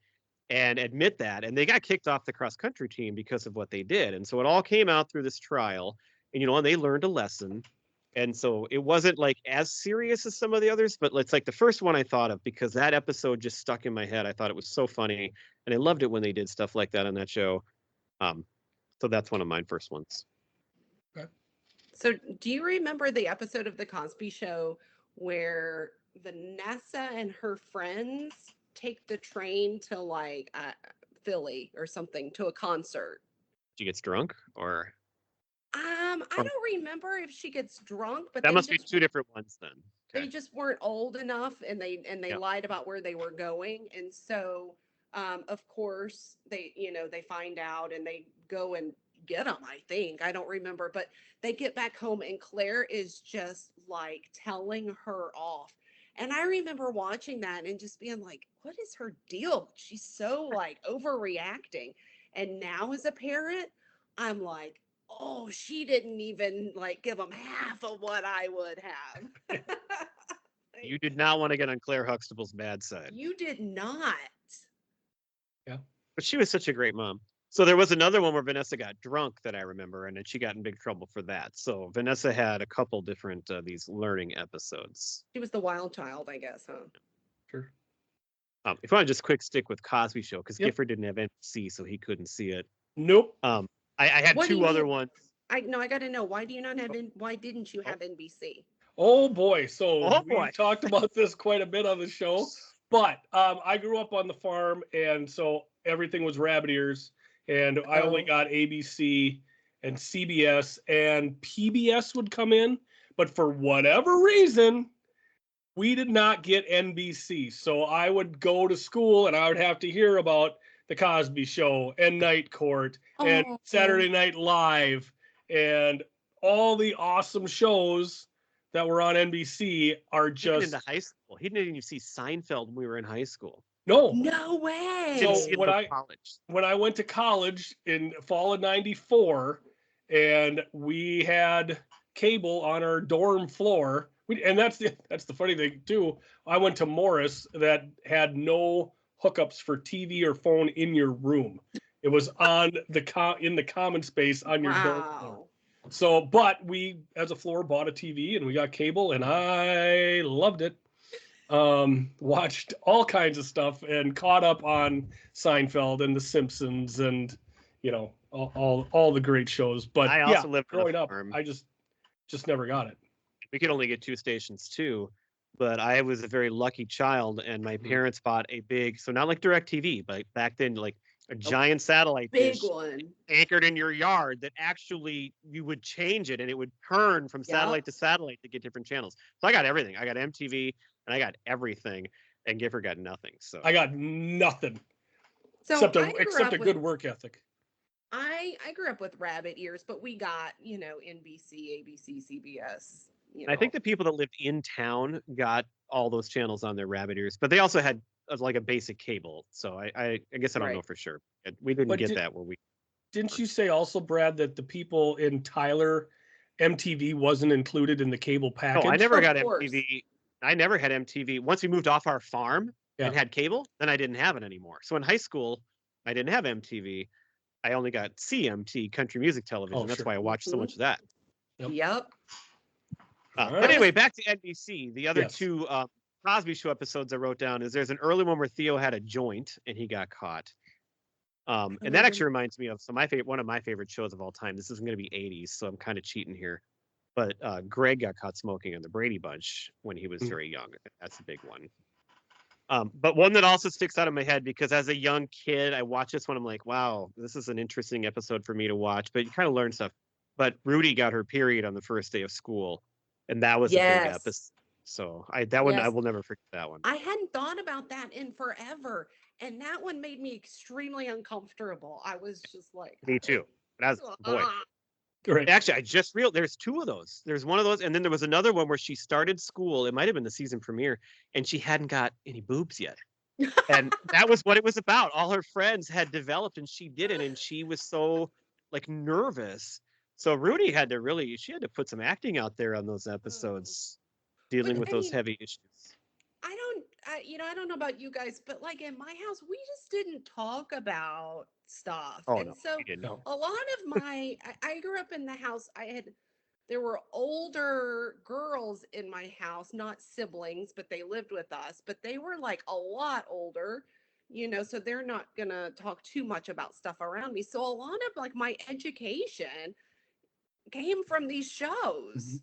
[SPEAKER 1] and admit that. And they got kicked off the cross country team because of what they did. And so it all came out through this trial. And, and they learned a lesson. And so it wasn't like as serious as some of the others, but it's like the first one I thought of because that episode just stuck in my head. I thought it was so funny. And I loved it when they did stuff like that on that show. So that's one of my first ones.
[SPEAKER 2] Okay.
[SPEAKER 3] So do you remember the episode of The Cosby Show where Vanessa and her friends take the train to like Philly or something to a concert?
[SPEAKER 1] She gets drunk or?
[SPEAKER 3] I don't remember if she gets drunk, but
[SPEAKER 1] that must be two different ones then.
[SPEAKER 3] Okay. They just weren't old enough, and they lied about where they were going, and so of course they they find out and they go and get them. I think I don't remember, but they get back home and Claire is just like telling her off. And I remember watching that and just being like, what is her deal? She's so like overreacting. And now as a parent, I'm like, oh, she didn't even like give them half of what I would have.
[SPEAKER 1] You did not want to get on Claire Huxtable's bad side.
[SPEAKER 3] You did not.
[SPEAKER 2] Yeah.
[SPEAKER 1] But she was such a great mom. So there was another one where Vanessa got drunk that I remember, and then she got in big trouble for that. So Vanessa had a couple different these learning episodes.
[SPEAKER 3] She was the wild child, I guess, huh?
[SPEAKER 2] Sure.
[SPEAKER 1] If I want to just quick stick with Cosby Show, because Gifford didn't have NBC, so he couldn't see it.
[SPEAKER 2] Nope.
[SPEAKER 1] I had two other ones.
[SPEAKER 3] I got to know, why do you not have why didn't you have NBC?
[SPEAKER 2] Oh boy. So we talked about this quite a bit on the show, but I grew up on the farm, and so everything was rabbit ears, and I only got ABC and CBS, and PBS would come in, but for whatever reason, we did not get NBC. So I would go to school and I would have to hear about The Cosby Show and Night Court and Saturday Night Live and all the awesome shows that were on NBC are just.
[SPEAKER 1] Into high school. He didn't even see Seinfeld when we were in high school.
[SPEAKER 3] No way.
[SPEAKER 2] So when I went to college in fall of '94, and we had cable on our dorm floor, and that's the funny thing too. I went to Morris that had no hookups for TV or phone in your room. It was on in the common space on your dorm floor. So, but we as a floor bought a TV and we got cable, and I loved it. Watched all kinds of stuff and caught up on Seinfeld and The Simpsons and all the great shows. But
[SPEAKER 1] I also lived
[SPEAKER 2] growing up, I just never got it.
[SPEAKER 1] We could only get two stations too, but I was a very lucky child, and my parents bought a big, so not like DirecTV, but back then like a giant satellite dish anchored in your yard that actually you would change it and it would turn from satellite to satellite to get different channels. So I got everything. I got MTV and I got everything, and Gifford got nothing. So
[SPEAKER 2] I got nothing except a good work ethic.
[SPEAKER 3] I grew up with rabbit ears, but we got NBC, ABC, CBS.
[SPEAKER 1] I think the people that lived in town got all those channels on their rabbit ears, but they also had like a basic cable. So I guess I don't know for sure. We didn't get that where we.
[SPEAKER 2] Didn't you say also, Brad, that the people in Tyler, MTV wasn't included in the cable package?
[SPEAKER 1] No, I never got MTV. I never had MTV. Once we moved off our farm and had cable, then I didn't have it anymore. So in high school, I didn't have MTV. I only got CMT, country music television. That's why I watched so much of that.
[SPEAKER 3] Yep.
[SPEAKER 1] But anyway, back to NBC. The other two Cosby Show episodes I wrote down is there's an early one where Theo had a joint and he got caught. And that actually reminds me of one of my favorite shows of all time. This isn't going to be 80s, so I'm kind of cheating here. But Greg got caught smoking on the Brady Bunch when he was very young. That's a big one. But one that also sticks out of my head, because as a young kid, I watched this one. I'm like, wow, this is an interesting episode for me to watch. But you kind of learn stuff. But Rudy got her period on the first day of school. And that was a big episode. So I will never forget that one.
[SPEAKER 3] I hadn't thought about that in forever. And that one made me extremely uncomfortable. I was just like,
[SPEAKER 1] me too. But boy.
[SPEAKER 2] Right.
[SPEAKER 1] Actually, I just realized there's two of those. There's one of those, and then there was another one where she started school. It might have been the season premiere, and she hadn't got any boobs yet. And that was what it was about. All her friends had developed and she didn't, and she was so like nervous. So Rudy she had to put some acting out there on those
[SPEAKER 3] Oh.
[SPEAKER 1] episodes dealing
[SPEAKER 3] But
[SPEAKER 1] with
[SPEAKER 3] I
[SPEAKER 1] those
[SPEAKER 3] mean,
[SPEAKER 1] heavy issues.
[SPEAKER 3] I don't know about you guys, but like in my house, we just didn't talk about stuff.
[SPEAKER 1] Oh
[SPEAKER 3] And
[SPEAKER 1] no,
[SPEAKER 3] so
[SPEAKER 1] we didn't.
[SPEAKER 2] No.
[SPEAKER 3] a lot of I grew up in the house. There were older girls in my house, not siblings, but they lived with us, but they were like a lot older, so they're not going to talk too much about stuff around me. So a lot of like my education came from these
[SPEAKER 2] Mhm.
[SPEAKER 3] shows.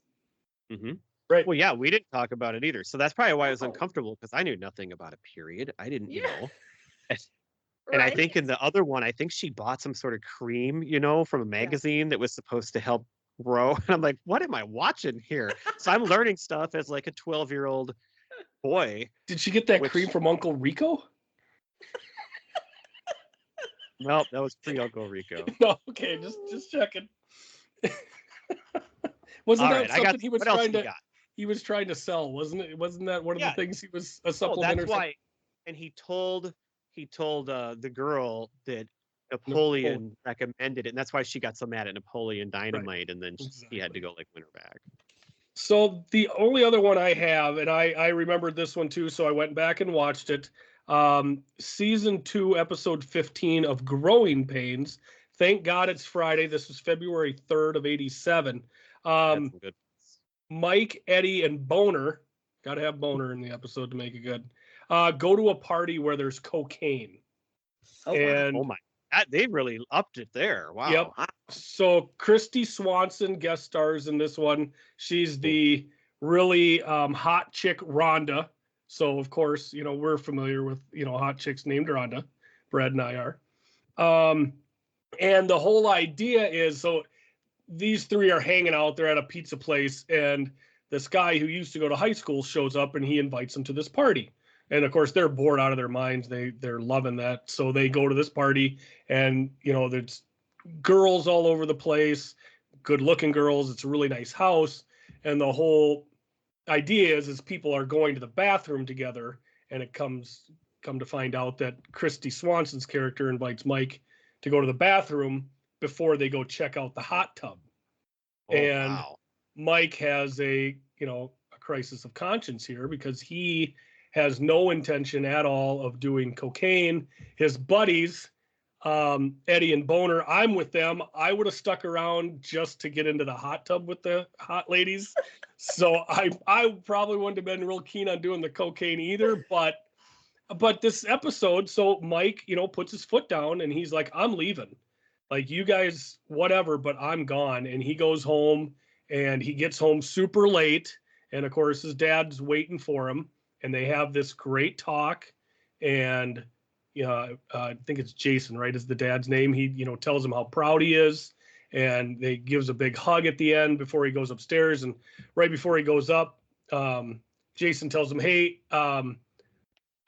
[SPEAKER 1] Hmm.
[SPEAKER 2] Right.
[SPEAKER 1] Well, yeah, we didn't talk about it either. So that's probably why I was
[SPEAKER 3] No.
[SPEAKER 1] uncomfortable because I knew nothing about a period. I didn't,
[SPEAKER 3] Yeah.
[SPEAKER 1] And and I think
[SPEAKER 3] Right?
[SPEAKER 1] in the other one, I think she bought some sort of cream, from a
[SPEAKER 3] Yes.
[SPEAKER 1] magazine that was supposed to help grow. And I'm like, what am I watching here? So I'm learning stuff as like a 12-year-old boy,
[SPEAKER 2] Did she get that cream
[SPEAKER 1] which,
[SPEAKER 2] from Uncle Rico?
[SPEAKER 1] well, that was pre Uncle Rico.
[SPEAKER 2] No. Okay. Just checking. Wasn't
[SPEAKER 1] All
[SPEAKER 2] that
[SPEAKER 1] right, I got,
[SPEAKER 2] something
[SPEAKER 1] what else you got?
[SPEAKER 2] he was trying to sell? Wasn't it? Wasn't that one of the
[SPEAKER 1] Yeah.
[SPEAKER 2] things he was a
[SPEAKER 1] Oh,
[SPEAKER 2] supplement
[SPEAKER 1] that's
[SPEAKER 2] or something?
[SPEAKER 1] why. And he told the girl that
[SPEAKER 2] Napoleon.
[SPEAKER 1] Napoleon recommended it, and that's why she got so mad at Napoleon
[SPEAKER 2] Right.
[SPEAKER 1] Dynamite, and then he had to
[SPEAKER 2] Exactly.
[SPEAKER 1] go like win her back.
[SPEAKER 2] So the only other one I have, and I remembered this one too, so I went back and watched it. Season 2, episode 15 of Growing Pains. Thank God it's Friday. This was February 3rd of 87.
[SPEAKER 1] That's
[SPEAKER 2] Um,
[SPEAKER 1] some good.
[SPEAKER 2] Mike, Eddie, and Boner, got to have Boner in the episode to make it good, go to a party where there's cocaine.
[SPEAKER 3] Oh, wow.
[SPEAKER 1] Oh
[SPEAKER 2] And
[SPEAKER 1] my, they really upped it there.
[SPEAKER 2] yep.
[SPEAKER 1] Wow.
[SPEAKER 2] So Christy Swanson guest stars in this one. She's
[SPEAKER 1] Cool.
[SPEAKER 2] the really hot chick Rhonda. So of course, we're familiar with hot chicks named Rhonda. Brad and I are. And the whole idea is, so these three are hanging out there at a pizza place, and this guy who used to go to high school shows up and he invites them to this party. And of course, they're bored out of their minds. They're loving that. So they go to this party, and there's girls all over the place, good looking girls. It's a really nice house. And the whole idea is people are going to the bathroom together, and it come to find out that Christy Swanson's character invites Mike to go to the bathroom before they go check out the hot tub.
[SPEAKER 1] Oh
[SPEAKER 2] And
[SPEAKER 1] wow.
[SPEAKER 2] Mike has a crisis of conscience here because he has no intention at all of doing cocaine. His buddies, Eddie and Boner, I'm with them. I would have stuck around just to get into the hot tub with the hot ladies. So I probably wouldn't have been real keen on doing the cocaine either. But this episode, so Mike, puts his foot down and he's like, I'm leaving. Like, you guys, whatever, but I'm gone. And he goes home, and he gets home super late. And of course, his dad's waiting for him. And they have this great talk. And I think it's Jason, right? Is the dad's name. He, tells him how proud he is. And they gives a big hug at the end before he goes upstairs. And right before he goes up, Jason tells him, hey,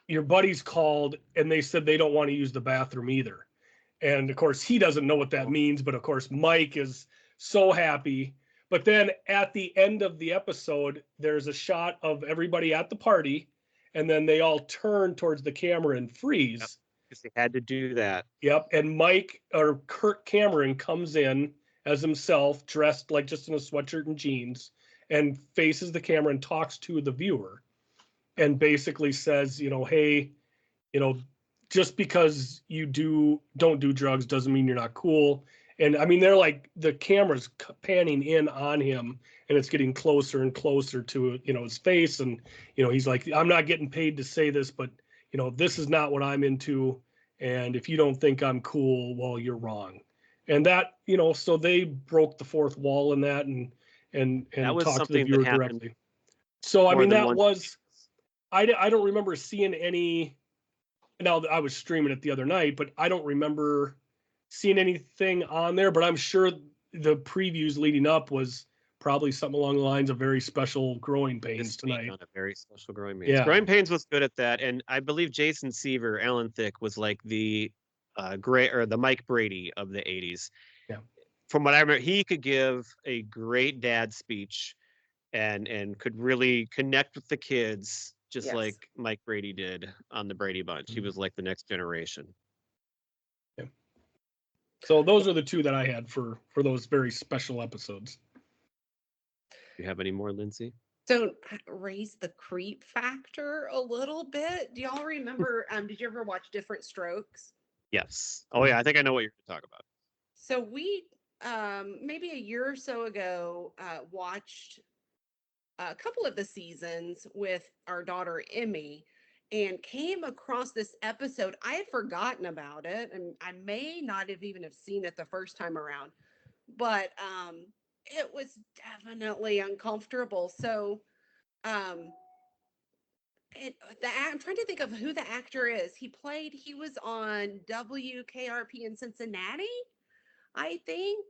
[SPEAKER 2] your buddies called and they said they don't want to use the bathroom either. And of course, he doesn't know what that means, but of course, Mike is so happy. But then at the end of the episode, there's a shot of everybody at the party, and then they all turn towards the camera and freeze.
[SPEAKER 1] Because they had to do that.
[SPEAKER 2] Yep. And Mike, or Kirk Cameron, comes in as himself, dressed like just in a sweatshirt and jeans, and faces the camera and talks to the viewer and basically says, hey, just because you don't do drugs doesn't mean you're not cool. And I mean, they're like, the camera's panning in on him, and it's getting closer and closer to his face. And he's like, I'm not getting paid to say this, but this is not what I'm into. And if you don't think I'm cool, well, you're wrong. And that, so they broke the fourth wall in that, and
[SPEAKER 1] That was
[SPEAKER 2] talked to the
[SPEAKER 1] something
[SPEAKER 2] viewer
[SPEAKER 1] that happened
[SPEAKER 2] directly. So I
[SPEAKER 1] more
[SPEAKER 2] mean,
[SPEAKER 1] than
[SPEAKER 2] that
[SPEAKER 1] once.
[SPEAKER 2] was, I don't remember seeing any. Now, I was streaming it the other night, but I don't remember seeing anything on there. But I'm sure the previews leading up was probably something along the lines of very special Growing Pains tonight.
[SPEAKER 1] On a very special Growing Pains.
[SPEAKER 2] Yeah.
[SPEAKER 1] Growing Pains was good at that, and I believe Jason Seaver, Alan Thicke, was like the the Mike Brady of the '80s.
[SPEAKER 2] Yeah.
[SPEAKER 1] From what I remember, he could give a great dad speech, and could really connect with the kids just like Mike Brady did on the Brady Bunch. He was like the next generation.
[SPEAKER 2] Yeah. So those are the two that I had for those very special episodes.
[SPEAKER 1] Do you have any more, Lindsay?
[SPEAKER 3] So raise the creep factor a little bit. Do y'all remember? Did you ever watch Different Strokes?
[SPEAKER 1] Yes. Oh yeah, I think I know what you're going to talk about.
[SPEAKER 3] So we maybe a year or so ago watched a couple of the seasons with our daughter Emmy, and came across this episode. I had forgotten about it, and I may not have even have seen it the first time around, but it was definitely uncomfortable. So um I'm trying to think of who the actor is. He was on WKRP in Cincinnati, I think.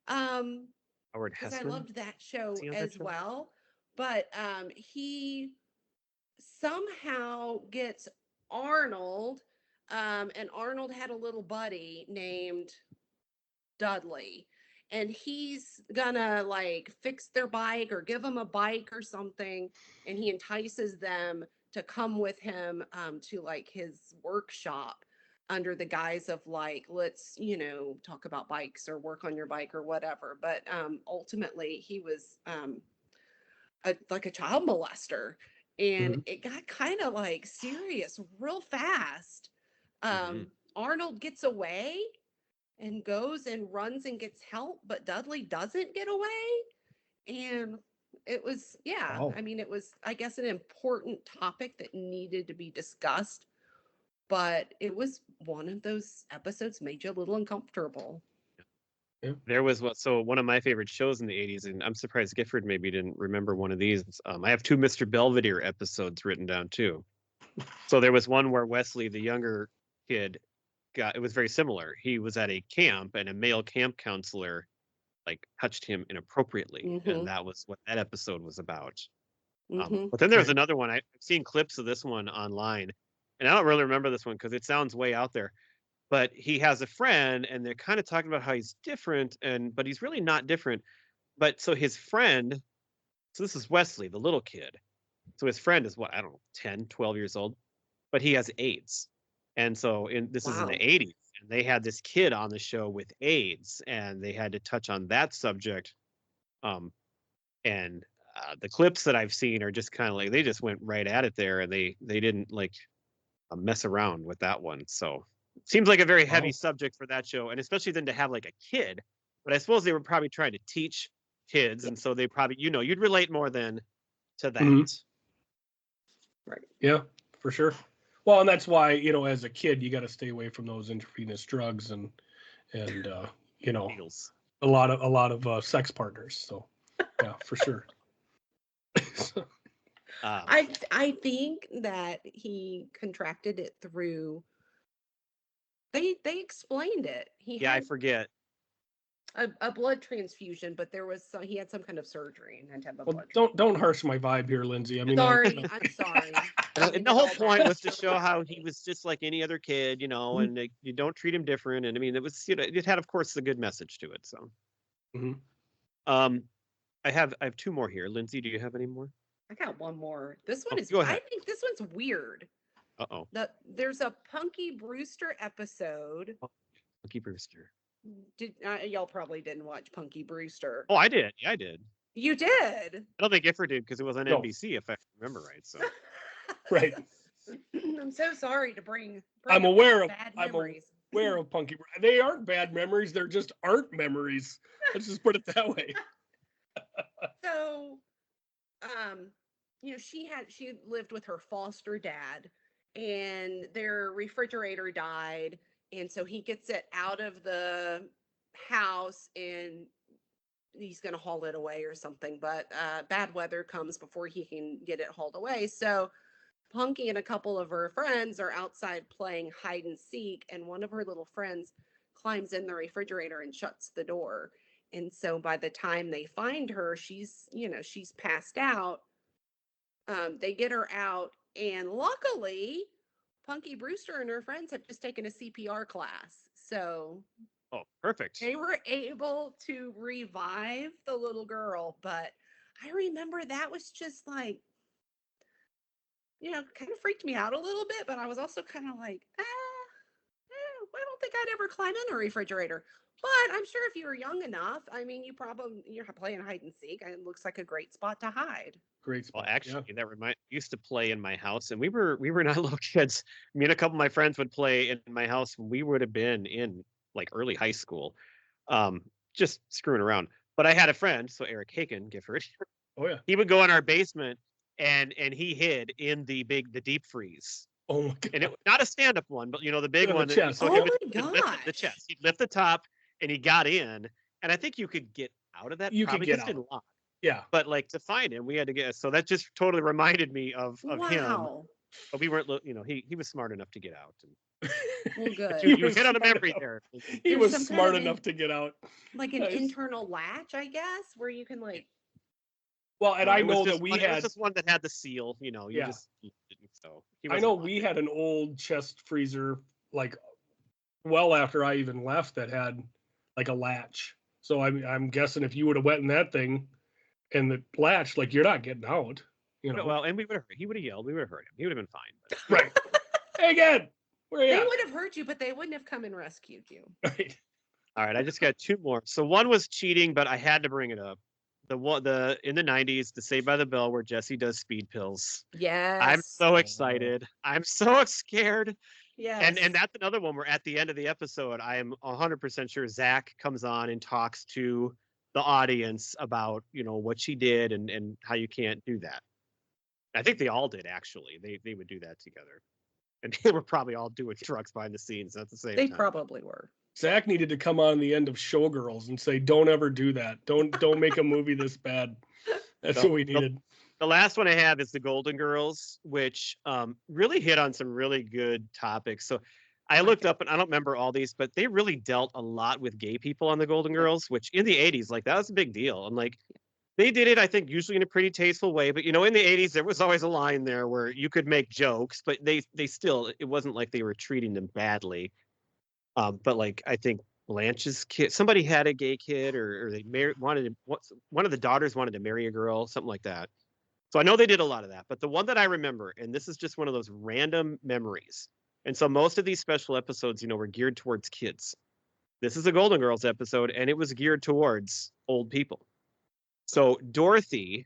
[SPEAKER 1] Howard
[SPEAKER 3] Because I
[SPEAKER 1] Hessman?
[SPEAKER 3] loved that show
[SPEAKER 1] that
[SPEAKER 3] as
[SPEAKER 1] show?
[SPEAKER 3] well. But he somehow gets Arnold, and Arnold had a little buddy named Dudley, and he's gonna like fix their bike or give them a bike or something, and he entices them to come with him to like his workshop under the guise of like, let's talk about bikes or work on your bike or whatever. But ultimately he was like a child molester, and it got kind of like serious real fast. Arnold gets away and goes and runs and gets help, but Dudley doesn't get away. And it was,
[SPEAKER 2] Wow.
[SPEAKER 3] I mean, it was, I guess, an important topic that needed to be discussed, but it was one of those episodes made you a little uncomfortable.
[SPEAKER 2] Yeah.
[SPEAKER 1] There was one of my favorite shows in the 80s, and I'm surprised Gifford maybe didn't remember one of these. I have two Mr. Belvedere episodes written down too. So there was one where Wesley, the younger kid, it was very similar. He was at a camp, and a male camp counselor like touched him inappropriately, and that was what that episode was about. But then there's another one. I've seen clips of this one online, and I don't really remember this one because it sounds way out there. But he has a friend, and they're kind of talking about how he's different, but he's really not different. But so his friend, so this is Wesley, the little kid. So his friend is what, I don't know, 10, 12 years old, but he has AIDS. And so this is in the 80s, and they had this kid on the show with AIDS, and they had to touch on that subject. And the clips that I've seen are just kind of like, they just went right at it there, and they didn't like mess around with that one. So it seems like a very heavy subject for that show, and especially then to have like a kid. But I suppose they were probably trying to teach kids, and so they probably, you'd relate more than to that.
[SPEAKER 3] Right.
[SPEAKER 2] Yeah, for sure. Well, and that's why, as a kid, you got to stay away from those intravenous drugs and
[SPEAKER 1] Needles.
[SPEAKER 2] a lot of sex partners. So yeah, for sure.
[SPEAKER 3] I think that he contracted it through. They explained it.
[SPEAKER 1] I forget.
[SPEAKER 3] A blood transfusion, but he had some kind of surgery and had to have a blood.
[SPEAKER 2] Don't harsh my vibe here, Lindsay. I mean,
[SPEAKER 3] I'm sorry.
[SPEAKER 1] And the whole point was to show how he was just like any other kid, and you don't treat him different. And I mean, it was, it had, of course, the good message to it. So, I have two more here. Lindsay, do you have any more?
[SPEAKER 3] I got one more. This one is.
[SPEAKER 1] Go ahead.
[SPEAKER 3] I think this one's weird.
[SPEAKER 1] Uh-oh.
[SPEAKER 3] There's a Punky Brewster episode.
[SPEAKER 1] Punky Brewster.
[SPEAKER 3] Y'all probably didn't watch Punky Brewster.
[SPEAKER 1] Oh, I did. Yeah, I did.
[SPEAKER 3] You did?
[SPEAKER 1] I don't think Gifford did because it was on NBC, if I remember right. So.
[SPEAKER 2] Right.
[SPEAKER 3] I'm so sorry to bring
[SPEAKER 2] I'm aware of
[SPEAKER 3] bad memories.
[SPEAKER 2] I'm aware of Punky. They aren't bad memories. They're just aren't memories. Let's just put it that way.
[SPEAKER 3] So, she lived with her foster dad, and their refrigerator died. And so he gets it out of the house and he's going to haul it away or something. But bad weather comes before he can get it hauled away. So Punky and a couple of her friends are outside playing hide and seek. And one of her little friends climbs in the refrigerator and shuts the door. And so by the time they find her, she's passed out. They get her out. And luckily, Punky Brewster and her friends have just taken a CPR class. So,
[SPEAKER 1] perfect.
[SPEAKER 3] They were able to revive the little girl. But I remember that was just like, kind of freaked me out a little bit, but I was also kind of like, I don't think I'd ever climb in a refrigerator. But I'm sure if you were young enough, I mean, you're playing hide and seek, and it looks like a great spot to hide.
[SPEAKER 2] Great
[SPEAKER 1] Well,
[SPEAKER 2] spot.
[SPEAKER 1] actually,
[SPEAKER 2] Yeah.
[SPEAKER 1] that used to play in my house, and we were not little kids. Me and a couple of my friends would play in my house when we would have been in like early high school, um, just screwing around. But I had a friend, so Eric Haken Gifford.
[SPEAKER 2] Oh yeah.
[SPEAKER 1] He would go in our basement and he hid in the deep freeze.
[SPEAKER 2] Oh my god.
[SPEAKER 1] And it was not a stand up one, but the big
[SPEAKER 2] The
[SPEAKER 1] one.
[SPEAKER 2] chest.
[SPEAKER 3] Oh
[SPEAKER 1] He
[SPEAKER 3] my
[SPEAKER 1] would lift the
[SPEAKER 3] gosh.
[SPEAKER 1] chest. He'd lift the top, and he got in. And I think you could get out of that
[SPEAKER 2] You could
[SPEAKER 1] probably
[SPEAKER 2] get
[SPEAKER 1] because it didn't lock.
[SPEAKER 2] Yeah.
[SPEAKER 1] But like to find him, we had to get. So that just totally reminded me of him.
[SPEAKER 3] Wow.
[SPEAKER 1] But we weren't. He was smart enough to get out.
[SPEAKER 3] Well,
[SPEAKER 1] But
[SPEAKER 3] good.
[SPEAKER 1] you hit on a memory
[SPEAKER 2] enough.
[SPEAKER 1] there.
[SPEAKER 2] He
[SPEAKER 3] There's
[SPEAKER 2] was
[SPEAKER 3] some kind
[SPEAKER 2] smart
[SPEAKER 3] of
[SPEAKER 2] enough to get out.
[SPEAKER 3] like an
[SPEAKER 2] Nice.
[SPEAKER 3] internal latch, I guess, where you can like.
[SPEAKER 2] Well, and
[SPEAKER 1] No,
[SPEAKER 2] I
[SPEAKER 1] it was
[SPEAKER 2] know
[SPEAKER 1] just
[SPEAKER 2] that we
[SPEAKER 1] one- It was
[SPEAKER 2] had.
[SPEAKER 1] just one that had the seal. You
[SPEAKER 2] Yeah.
[SPEAKER 1] just. So he
[SPEAKER 2] I
[SPEAKER 1] wasn't
[SPEAKER 2] know
[SPEAKER 1] locked.
[SPEAKER 2] we had an old chest freezer, like well after I even left, that had like a latch. So I'm guessing if you would have went in that thing and the latch, like you're not getting out.
[SPEAKER 1] Well, and he would have yelled. We would have heard him. He would have been fine. But.
[SPEAKER 2] Right. Hey, again. Where you
[SPEAKER 3] They
[SPEAKER 2] at?
[SPEAKER 3] would have hurt you, but they wouldn't have come and rescued you.
[SPEAKER 2] Right.
[SPEAKER 1] All right, I just got two more. So one was cheating, but I had to bring it up. The in the 90s, the Saved by the Bell, where Jesse does speed pills.
[SPEAKER 3] Yes.
[SPEAKER 1] I'm so excited. I'm so scared.
[SPEAKER 3] Yes.
[SPEAKER 1] And that's another one where at the end of the episode, I am 100% sure Zach comes on and talks to the audience about what she did and how you can't do that. I think they all did actually. They would do that together, and they were probably all doing drugs behind the scenes at the same
[SPEAKER 3] They
[SPEAKER 1] time.
[SPEAKER 3] probably were.
[SPEAKER 2] Zach needed to come on the end of Showgirls and say, "Don't ever do that. Don't make a movie this bad." That's what we needed.
[SPEAKER 1] The last one I have is the Golden Girls, which really hit on some really good topics. So I looked up, and I don't remember all these, but they really dealt a lot with gay people on the Golden Girls, which in the 80s, like that was a big deal. And like they did it, I think, usually in a pretty tasteful way. But in the 80s, there was always a line there where you could make jokes, but they still, it wasn't like they were treating them badly. But like I think Blanche's kid, somebody had a gay kid, or they one of the daughters wanted to marry a girl, something like that. So I know they did a lot of that, but the one that I remember, and this is just one of those random memories. And so most of these special episodes, were geared towards kids. This is a Golden Girls episode, and it was geared towards old people. So Dorothy,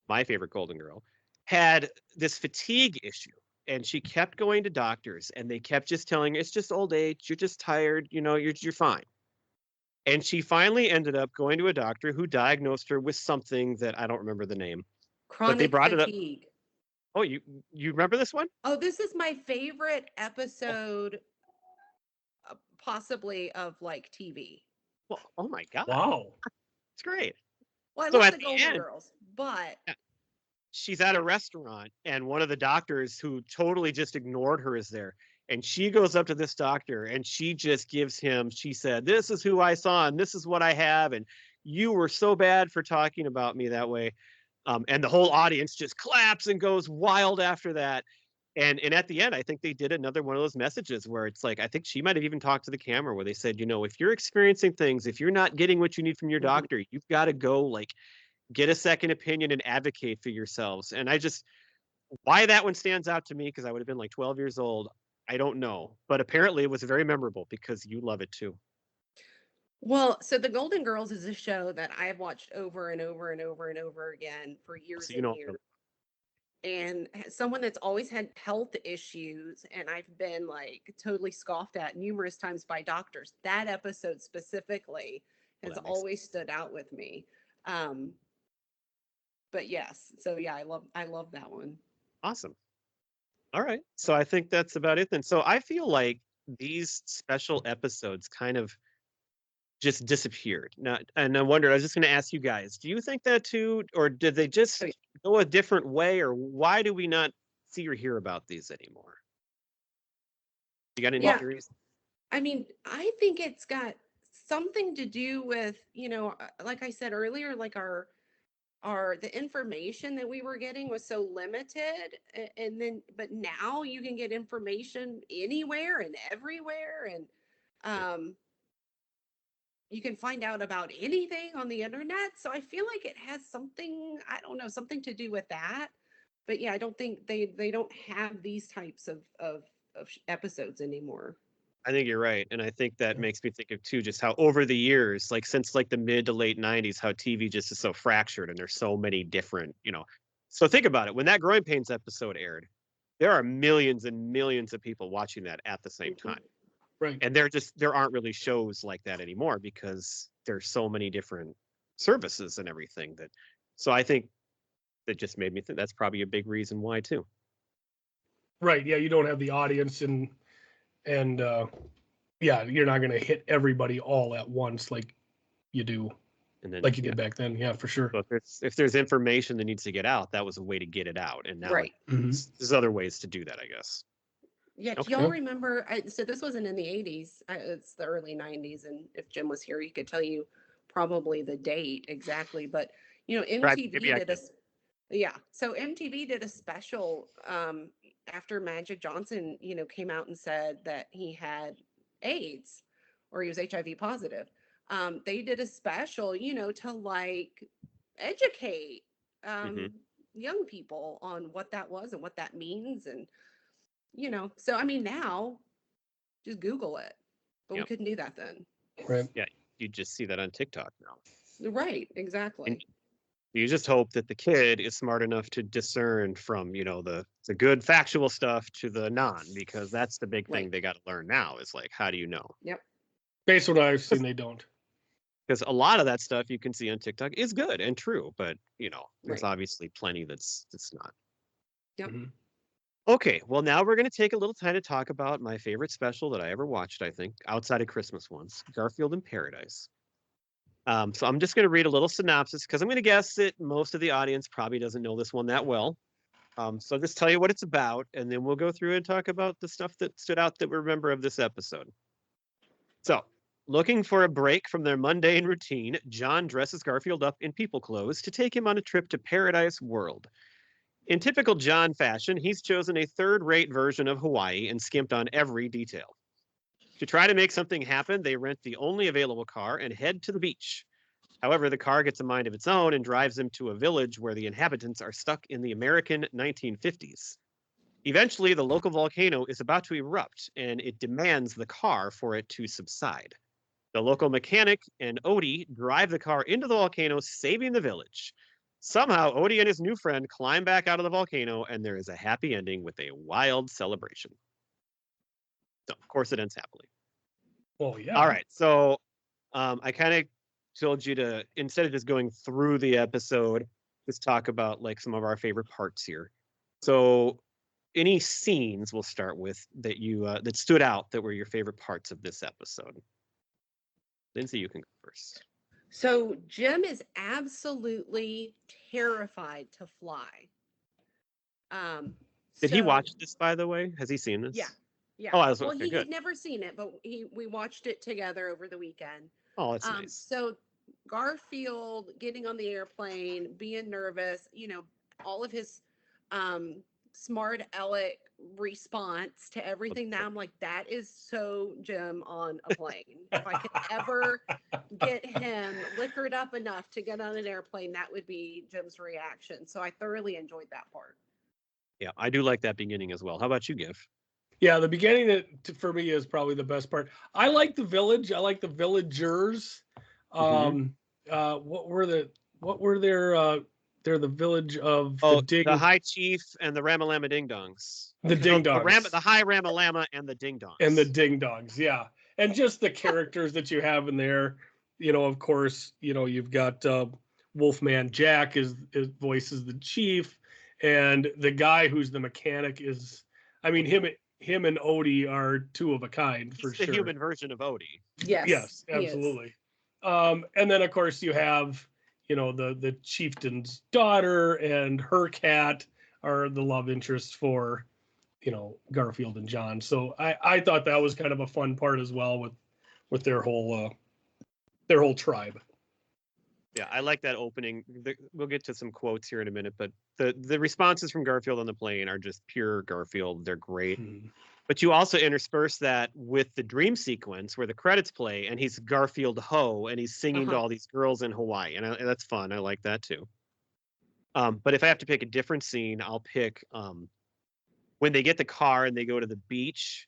[SPEAKER 1] my favorite Golden Girl, had this fatigue issue, and she kept going to doctors, and they kept just telling her, it's just old age, you're just tired, you're fine. And she finally ended up going to a doctor who diagnosed her with something that I don't remember the name.
[SPEAKER 3] Chronic
[SPEAKER 1] but they brought
[SPEAKER 3] fatigue.
[SPEAKER 1] it up. Oh, you remember this one?
[SPEAKER 3] Oh, this is my favorite episode, possibly of like TV.
[SPEAKER 1] Well, oh my God.
[SPEAKER 2] Wow.
[SPEAKER 1] It's great.
[SPEAKER 3] Well, I
[SPEAKER 1] So
[SPEAKER 3] love
[SPEAKER 1] at
[SPEAKER 3] the
[SPEAKER 1] the
[SPEAKER 3] Golden
[SPEAKER 1] end-
[SPEAKER 3] Girls, but
[SPEAKER 1] She's at a restaurant, and one of the doctors who totally just ignored her is there. And she goes up to this doctor, and she just gives him, she said, this is who I saw, and this is what I have. And you were so bad for talking about me that way. And the whole audience just claps and goes wild after that. And at the end, I think they did another one of those messages where it's like, I think she might have even talked to the camera where they said, if you're experiencing things, if you're not getting what you need from your doctor, you've got to go like get a second opinion and advocate for yourselves. And why that one stands out to me, because I would have been like 12 years old, I don't know. But apparently it was very memorable because you love it too.
[SPEAKER 3] well, so the Golden Girls is a show that I've watched over and over and over and over again for years
[SPEAKER 1] So
[SPEAKER 3] and years. And as someone that's always had health issues, and I've been like totally scoffed at numerous times by doctors, that episode specifically has always stood out with me. But yes, so yeah, I love that one.
[SPEAKER 1] Awesome. All right. So I think that's about it then. So I feel like these special episodes kind of just disappeared. Now, and I wondered, I was just going to ask you guys, do you think that too? Or did they just go a different way? Or why do we not see or hear about these anymore? You got any theories?
[SPEAKER 3] I mean, I think it's got something to do with, like I said earlier, like the information that we were getting was so limited, but now you can get information anywhere and everywhere, and you can find out about anything on the internet. So I feel like it has something, I don't know, something to do with that. but yeah, I don't think they don't have these types of episodes anymore.
[SPEAKER 1] I think you're right. And I think that makes me think of too, just how over the years, like since like the mid to late 90s, how TV just is so fractured and there's so many different, So think about it. When that Growing Pains episode aired, there are millions and millions of people watching that at the same
[SPEAKER 3] Mhm.
[SPEAKER 1] time.
[SPEAKER 2] Right.
[SPEAKER 1] And there aren't really shows like that anymore because there's so many different services and everything so I think that just made me think that's probably a big reason why too.
[SPEAKER 2] Right. Yeah, you don't have the audience and yeah, you're not going to hit everybody all at once like you do,
[SPEAKER 1] And then
[SPEAKER 2] like you did back then. Yeah, for sure.
[SPEAKER 1] So if there's information that needs to get out, that was a way to get it out. And now
[SPEAKER 3] Right.
[SPEAKER 1] there's other ways to do that, I guess.
[SPEAKER 3] Yeah, do
[SPEAKER 1] Okay.
[SPEAKER 3] y'all remember? So this wasn't in the 80s. It's the early 90s, and if Jim was here, he could tell you probably the date exactly. But MTV did yeah. So MTV did a special after Magic Johnson, came out and said that he had AIDS or he was HIV positive. They did a special, to like educate young people on what that was and what that means, and so I mean now just Google it, but we couldn't do that then.
[SPEAKER 2] Right.
[SPEAKER 1] Yeah, you just see that on TikTok now.
[SPEAKER 3] Right, exactly.
[SPEAKER 1] And you just hope that the kid is smart enough to discern from, the good factual stuff to the non, because that's the big thing they got to learn now is like, how do you know?
[SPEAKER 3] Yep.
[SPEAKER 2] Based on what I've seen, they don't.
[SPEAKER 1] Because a lot of that stuff you can see on TikTok is good and true, but there's obviously plenty that's not.
[SPEAKER 3] Yep.
[SPEAKER 2] Mm-hmm.
[SPEAKER 1] Okay, well, now we're going to take a little time to talk about my favorite special that I ever watched, I think, outside of Christmas ones, Garfield in Paradise. So I'm just going to read a little synopsis because I'm going to guess that most of the audience probably doesn't know this one that well. So I'll just tell you what it's about, and then we'll go through and talk about the stuff that stood out that we remember of this episode. So, looking for a break from their mundane routine, John dresses Garfield up in people clothes to take him on a trip to Paradise World. In typical John fashion, he's chosen a third-rate version of Hawaii and skimped on every detail. To try to make something happen, they rent the only available car and head to the beach. However, the car gets a mind of its own and drives them to a village where the inhabitants are stuck in the American 1950s. Eventually, the local volcano is about to erupt, and it demands the car for it to subside. The local mechanic and Odie drive the car into the volcano, saving the village. Somehow, Odie and his new friend climb back out of the volcano, and there is a happy ending with a wild celebration. So, of course, it ends happily.
[SPEAKER 2] Oh, yeah.
[SPEAKER 1] All right. So, I kind of told you to, instead of just going through the episode, just talk about like some of our favorite parts here. So, any scenes we'll start with that you that stood out that were your favorite parts of this episode? Lindsay, you can go first.
[SPEAKER 3] So Jim is absolutely terrified to fly.
[SPEAKER 1] Did he watch this, by the way? Has he seen this?
[SPEAKER 3] Yeah. Yeah.
[SPEAKER 1] Oh, I was
[SPEAKER 3] well,
[SPEAKER 1] okay,
[SPEAKER 3] he
[SPEAKER 1] good.
[SPEAKER 3] had never seen it, but we watched it together over the weekend.
[SPEAKER 1] Oh, that's nice.
[SPEAKER 3] So Garfield getting on the airplane, being nervous, all of his smart aleck response to everything. Now I'm like, that is so Jim on a plane. If I could ever get him liquored up enough to get on an airplane, that would be Jim's reaction. So I thoroughly enjoyed that part.
[SPEAKER 1] Yeah, I do like that beginning as well. How about you, Giff?
[SPEAKER 2] Yeah, the beginning for me is probably the best part. I like the village. I like the villagers. What were their they're the village of
[SPEAKER 1] the High Chief and the Ramalama Ding Dongs.
[SPEAKER 2] The Ding Dongs.
[SPEAKER 1] The High Ramalama and the Ding Dongs.
[SPEAKER 2] And the Ding Dongs, yeah. And just the characters that you have in there. Of course, you've got Wolfman Jack is voices the chief, and the guy who's the mechanic is, him and Odie are two of a kind for sure.
[SPEAKER 1] The human version of Odie.
[SPEAKER 2] Yes, absolutely. And then of course you have, the chieftain's daughter and her cat are the love interests for, Garfield and John. So I thought that was kind of a fun part as well with their whole tribe.
[SPEAKER 1] Yeah, I like that opening. We'll get to some quotes here in a minute, but the responses from Garfield on the plane are just pure Garfield. They're great. Mm-hmm. But you also intersperse that with the dream sequence where the credits play and he's Garfield Ho and he's singing to all these girls in Hawaii. And that's fun. I like that too. But if I have to pick a different scene, I'll pick when they get the car and they go to the beach,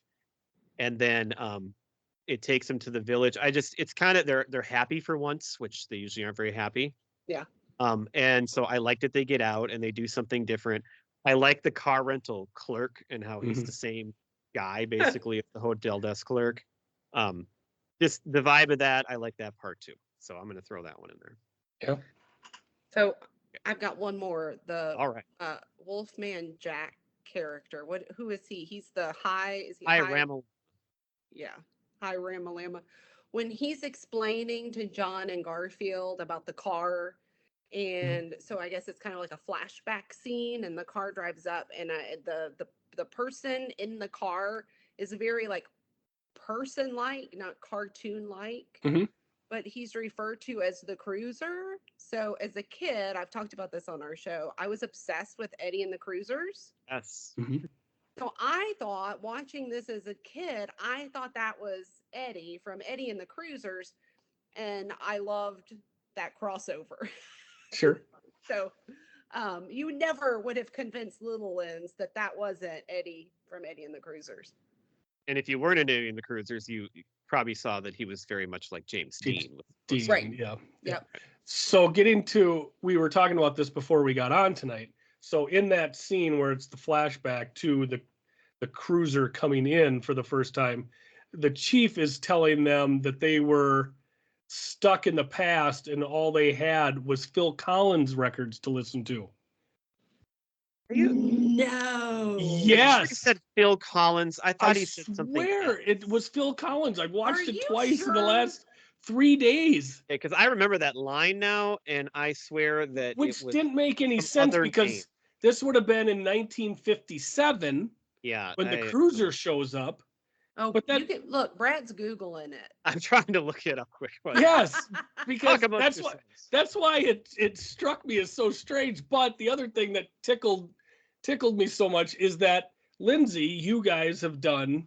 [SPEAKER 1] and then it takes them to the village. It's kind of they're happy for once, which they usually aren't very happy.
[SPEAKER 3] Yeah.
[SPEAKER 1] And so I like that they get out and they do something different. I like the car rental clerk and how he's the same guy basically as the hotel desk clerk. Just the vibe of that, I like that part too. So I'm going to throw that one in there.
[SPEAKER 2] Yeah.
[SPEAKER 3] So I've got one more.
[SPEAKER 1] All right.
[SPEAKER 3] Wolfman Jack character. Who is he? He's the high. Is he
[SPEAKER 1] Hi,
[SPEAKER 3] high?
[SPEAKER 1] Ramal.
[SPEAKER 3] Yeah, High Ramalama. When he's explaining to John and Garfield about the car, and so I guess it's kind of like a flashback scene, and the car drives up, and the person in the car is very like person-like, not cartoon-like. But he's referred to as the Cruiser. So as a kid, I've talked about this on our show, I was obsessed with Eddie and the Cruisers.
[SPEAKER 1] Yes.
[SPEAKER 3] So I thought, watching this as a kid, I thought that was Eddie from Eddie and the Cruisers, and I loved that crossover.
[SPEAKER 2] Sure.
[SPEAKER 3] So you never would have convinced Little Lens that that wasn't Eddie from Eddie and the Cruisers.
[SPEAKER 1] And if you weren't into Eddie and the Cruisers, you probably saw that he was very much like James Dean.
[SPEAKER 3] Right.
[SPEAKER 2] Yeah.
[SPEAKER 3] Yep.
[SPEAKER 2] So we were talking about this before we got on tonight. So in that scene where it's the flashback to the cruiser coming in for the first time, the chief is telling them that they were stuck in the past and all they had was Phil Collins records to listen to.
[SPEAKER 1] Are you?
[SPEAKER 3] No.
[SPEAKER 2] Yes.
[SPEAKER 1] He said Phil Collins. I thought he said something.
[SPEAKER 2] I swear it was Phil Collins. I've watched it twice
[SPEAKER 3] sure?
[SPEAKER 2] in the last 3 days.
[SPEAKER 1] Because I remember that line now, and I swear that
[SPEAKER 2] which didn't make any sense because this would have been in 1957.
[SPEAKER 1] Yeah.
[SPEAKER 2] When the cruiser shows up.
[SPEAKER 3] Oh, but you can look. Brad's Googling it.
[SPEAKER 1] I'm trying to look it up quick.
[SPEAKER 2] Yes, because that's why it struck me as so strange. But the other thing that tickled me so much is that Lindsay, you guys have done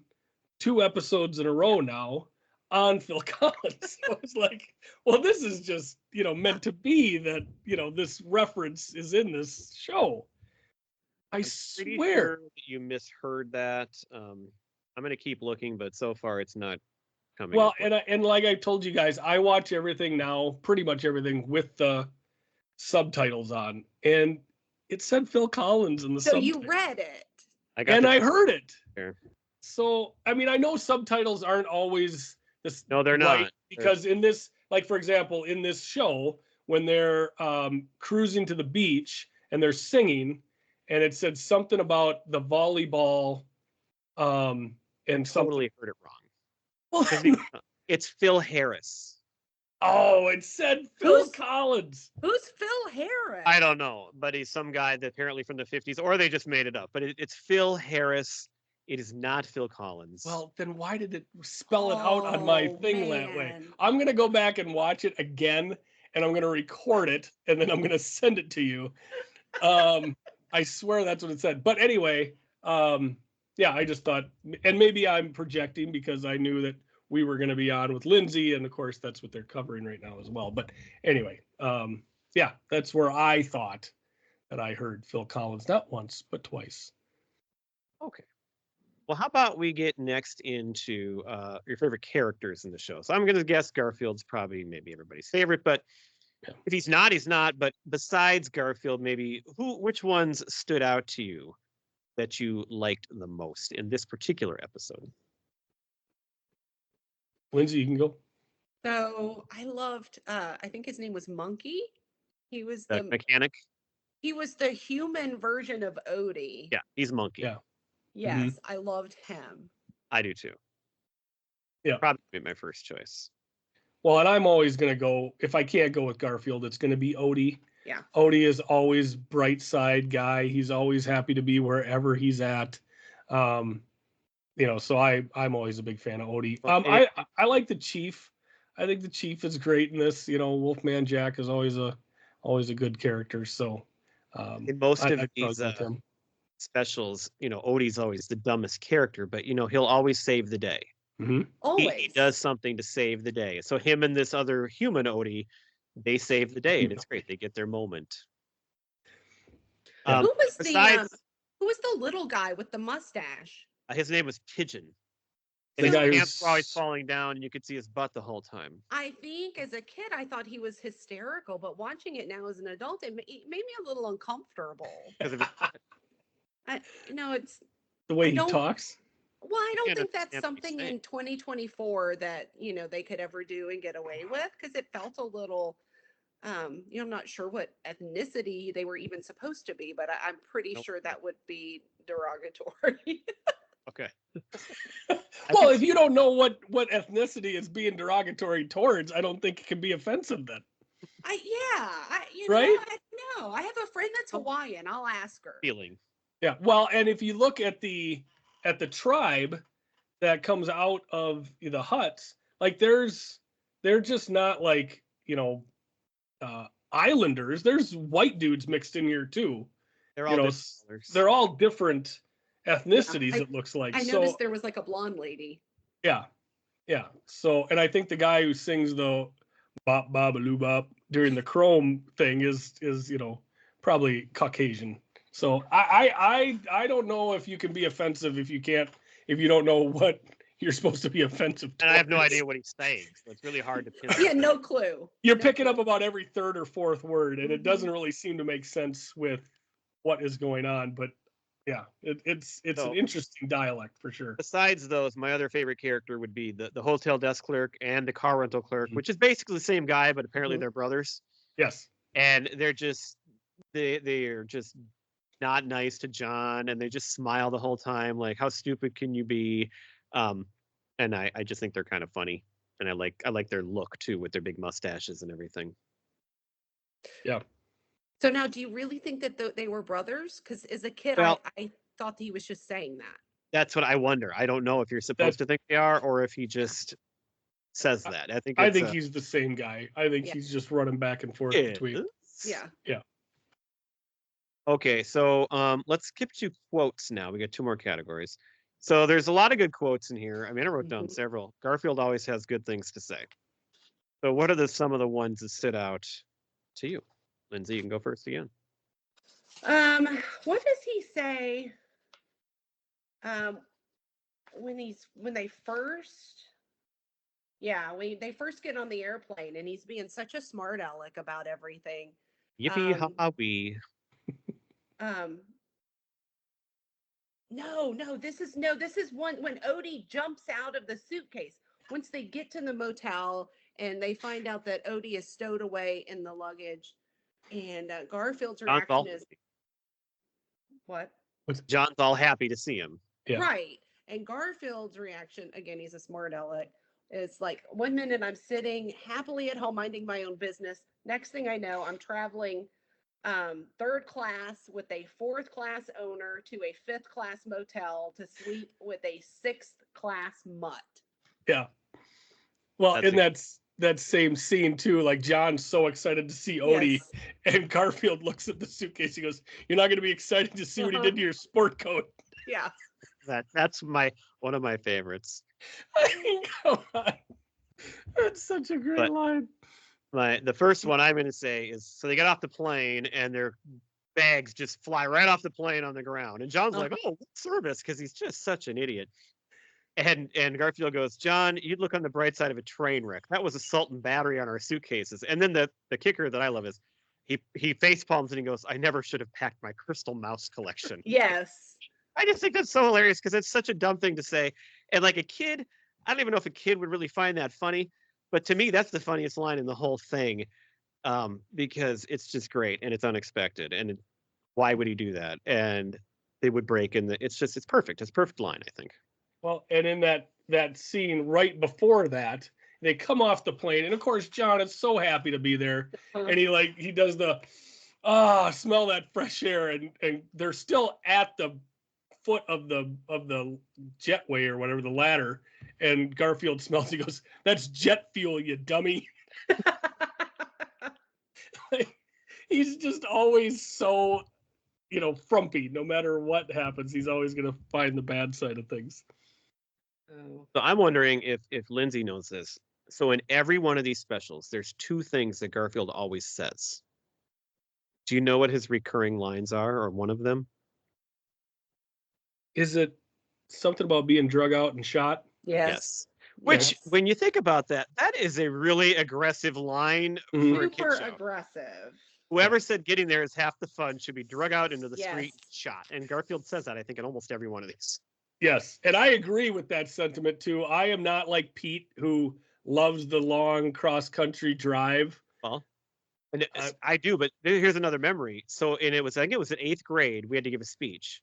[SPEAKER 2] 2 episodes in a row now on Phil Collins. So I was like, well, this is just meant to be that this reference is in this show. I swear
[SPEAKER 1] sure you misheard that. I'm going to keep looking, but so far it's not coming.
[SPEAKER 2] Well, and like I told you guys, I watch everything now, pretty much everything with the subtitles on, and it said Phil Collins in the subtitles. So
[SPEAKER 3] you read it.
[SPEAKER 2] I heard it.
[SPEAKER 1] There.
[SPEAKER 2] So, I mean, I know subtitles aren't always this.
[SPEAKER 1] No, they're not.
[SPEAKER 2] Because in this, like, for example, in this show, when they're cruising to the beach and they're singing, and it said something about the volleyball and
[SPEAKER 1] totally heard it wrong.
[SPEAKER 2] Well,
[SPEAKER 1] it's Phil Harris.
[SPEAKER 2] Oh, it said Phil Collins.
[SPEAKER 3] Who's Phil Harris?
[SPEAKER 1] I don't know, but he's some guy that apparently from the 50s, or they just made it up. But it's Phil Harris. It is not Phil Collins.
[SPEAKER 2] Well, then why did it spell it out on my thing that way? I'm going to go back and watch it again, and I'm going to record it, and then I'm going to send it to you. I swear that's what it said. But anyway, yeah, I just thought, and maybe I'm projecting because I knew that we were going to be on with Lindsay, and of course that's what they're covering right now as well. But anyway, yeah, that's where I thought that I heard Phil Collins, not once, but twice.
[SPEAKER 1] Okay. Well, how about we get next into your favorite characters in the show? So I'm going to guess Garfield's probably maybe everybody's favorite, but if he's not, he's not. But besides Garfield, maybe which ones stood out to you that you liked the most in this particular episode?
[SPEAKER 2] Lindsay, you can go.
[SPEAKER 3] So I loved, I think his name was Monkey. He was
[SPEAKER 1] the mechanic.
[SPEAKER 3] He was the human version of Odie.
[SPEAKER 1] Yeah, he's Monkey.
[SPEAKER 2] Yeah.
[SPEAKER 3] Yes, I loved him.
[SPEAKER 1] I do too.
[SPEAKER 2] Yeah.
[SPEAKER 1] Probably my first choice.
[SPEAKER 2] Well, and I'm always going to go, if I can't go with Garfield, it's going to be Odie.
[SPEAKER 3] Yeah.
[SPEAKER 2] Odie is always bright side guy. He's always happy to be wherever he's at. So I'm always a big fan of Odie. I like the Chief. I think the Chief is great in this. Wolfman Jack is always a good character. So
[SPEAKER 1] in most of these specials, Odie's always the dumbest character, but he'll always save the day.
[SPEAKER 2] Mm-hmm.
[SPEAKER 3] Always.
[SPEAKER 1] He does something to save the day. So him and this other human Odie, they save the day, and it's great. They get their moment.
[SPEAKER 3] Who was
[SPEAKER 1] besides,
[SPEAKER 3] who was the little guy with the mustache?
[SPEAKER 1] his name was Pigeon.
[SPEAKER 2] The
[SPEAKER 1] And
[SPEAKER 2] guy
[SPEAKER 1] his
[SPEAKER 2] who's
[SPEAKER 1] pants were always falling down, and you could see his butt the whole time.
[SPEAKER 3] I think as a kid, I thought he was hysterical, but watching it now as an adult, it made me a little uncomfortable.
[SPEAKER 1] Because of his,
[SPEAKER 3] It's
[SPEAKER 2] the way he talks.
[SPEAKER 3] Well, I don't
[SPEAKER 1] can't
[SPEAKER 3] think that's
[SPEAKER 1] understand what he's
[SPEAKER 3] something
[SPEAKER 1] saying.
[SPEAKER 3] in 2024 that, they could ever do and get away with, because it felt a little, I'm not sure what ethnicity they were even supposed to be, but I'm pretty sure that would be derogatory.
[SPEAKER 1] Okay.
[SPEAKER 2] Well, if you don't know what ethnicity is being derogatory towards, I don't think it can be offensive then.
[SPEAKER 3] Right? I have a friend that's Hawaiian. I'll ask her.
[SPEAKER 1] Feeling.
[SPEAKER 2] Yeah. Well, and if you look at the tribe that comes out of the huts, like they're just not like, islanders. There's white dudes mixed in here too.
[SPEAKER 1] They're all
[SPEAKER 2] they're all different ethnicities. It looks like.
[SPEAKER 3] I noticed there was like a blonde lady.
[SPEAKER 2] Yeah. So, and I think the guy who sings the bop babaloo bop during the Chrome thing is probably Caucasian. So I don't know if you can be offensive if you don't know what you're supposed to be offensive to.
[SPEAKER 1] And I have no idea what he's saying, so it's really hard to pin.
[SPEAKER 3] Yeah, no clue.
[SPEAKER 2] You're picking up about every third or fourth word, and it doesn't really seem to make sense with what is going on. But yeah, it's an interesting dialect for sure.
[SPEAKER 1] Besides those, my other favorite character would be the hotel desk clerk and the car rental clerk, which is basically the same guy, but apparently they're brothers.
[SPEAKER 2] Yes.
[SPEAKER 1] And they're just not nice to John, and they just smile the whole time, like, how stupid can you be? And I just think they're kind of funny, and I like their look too, with their big mustaches and everything.
[SPEAKER 2] Yeah.
[SPEAKER 3] So now, do you really think that they were brothers? Because as a kid, I thought he was just saying that.
[SPEAKER 1] That's what I wonder. I don't know if you're supposed to think they are, or if he just says that. I think
[SPEAKER 2] he's the same guy. I think he's just running back and forth between.
[SPEAKER 3] Yeah.
[SPEAKER 2] Yeah.
[SPEAKER 1] Okay, so let's skip to quotes now. We got 2 more categories. So there's a lot of good quotes in here. I mean, I wrote down several. Garfield always has good things to say. So what are some of the ones that stood out to you? Lindsay, you can go first again.
[SPEAKER 3] What does he say? When they first get on the airplane, and he's being such a smart aleck about everything.
[SPEAKER 1] Yippee-ha-wee.
[SPEAKER 3] No, this is one when Odie jumps out of the suitcase. Once they get to the motel and they find out that Odie is stowed away in the luggage, and Garfield's reaction is, what?
[SPEAKER 1] John's all happy to see him.
[SPEAKER 2] Yeah.
[SPEAKER 3] Right. And Garfield's reaction, again, he's a smart aleck, is like, one minute I'm sitting happily at home minding my own business. Next thing I know, I'm traveling third class with a fourth class owner to a fifth class motel to sleep with a sixth class mutt.
[SPEAKER 2] Yeah. Well, that's that same scene too. Like, John's so excited to see Odie, and Garfield looks at the suitcase. He goes, "You're not going to be excited to see what he did to your sport coat."
[SPEAKER 3] Yeah.
[SPEAKER 1] That's one of my favorites.
[SPEAKER 2] I mean, come on. That's such a great line.
[SPEAKER 1] The first one I'm going to say is, so they get off the plane and their bags just fly right off the plane on the ground. And John's like, "Oh, what service?" Because he's just such an idiot. And Garfield goes, "John, you'd look on the bright side of a train wreck. That was assault and battery on our suitcases." And then the kicker that I love is he face palms and he goes, "I never should have packed my crystal mouse collection."
[SPEAKER 3] Yes.
[SPEAKER 1] I just think that's so hilarious because it's such a dumb thing to say. And like a kid, I don't even know if a kid would really find that funny. But to me, that's the funniest line in the whole thing, because it's just great and it's unexpected. And why would he do that? And they would break in it's perfect. It's a perfect line, I think.
[SPEAKER 2] Well, and in that scene right before that, they come off the plane, and of course John is so happy to be there, and he does the smell that fresh air, and they're still at the foot of the jetway or whatever, the ladder, and Garfield smells. He goes, "That's jet fuel, you dummy." He's just always so, frumpy. No matter what happens, he's always going to find the bad side of things.
[SPEAKER 1] So I'm wondering if Lindsay knows this. So in every one of these specials, there's 2 things that Garfield always says. Do you know what his recurring lines are, or one of them?
[SPEAKER 2] Is it something about being drug out and shot?
[SPEAKER 3] Yes.
[SPEAKER 1] Which,
[SPEAKER 3] Yes.
[SPEAKER 1] when you think about that, that is a really aggressive line for a kid
[SPEAKER 3] Super
[SPEAKER 1] show.
[SPEAKER 3] aggressive.
[SPEAKER 1] Whoever said getting there is half the fun should be drug out into the
[SPEAKER 3] Yes.
[SPEAKER 1] street, shot. And Garfield says that, I think, in almost every one of these.
[SPEAKER 2] Yes, and I agree with that sentiment too. I am not like Pete, who loves the long cross-country drive.
[SPEAKER 1] Well, and I do, but here's another memory. So, and it was, I think it was in 8th grade, we had to give a speech.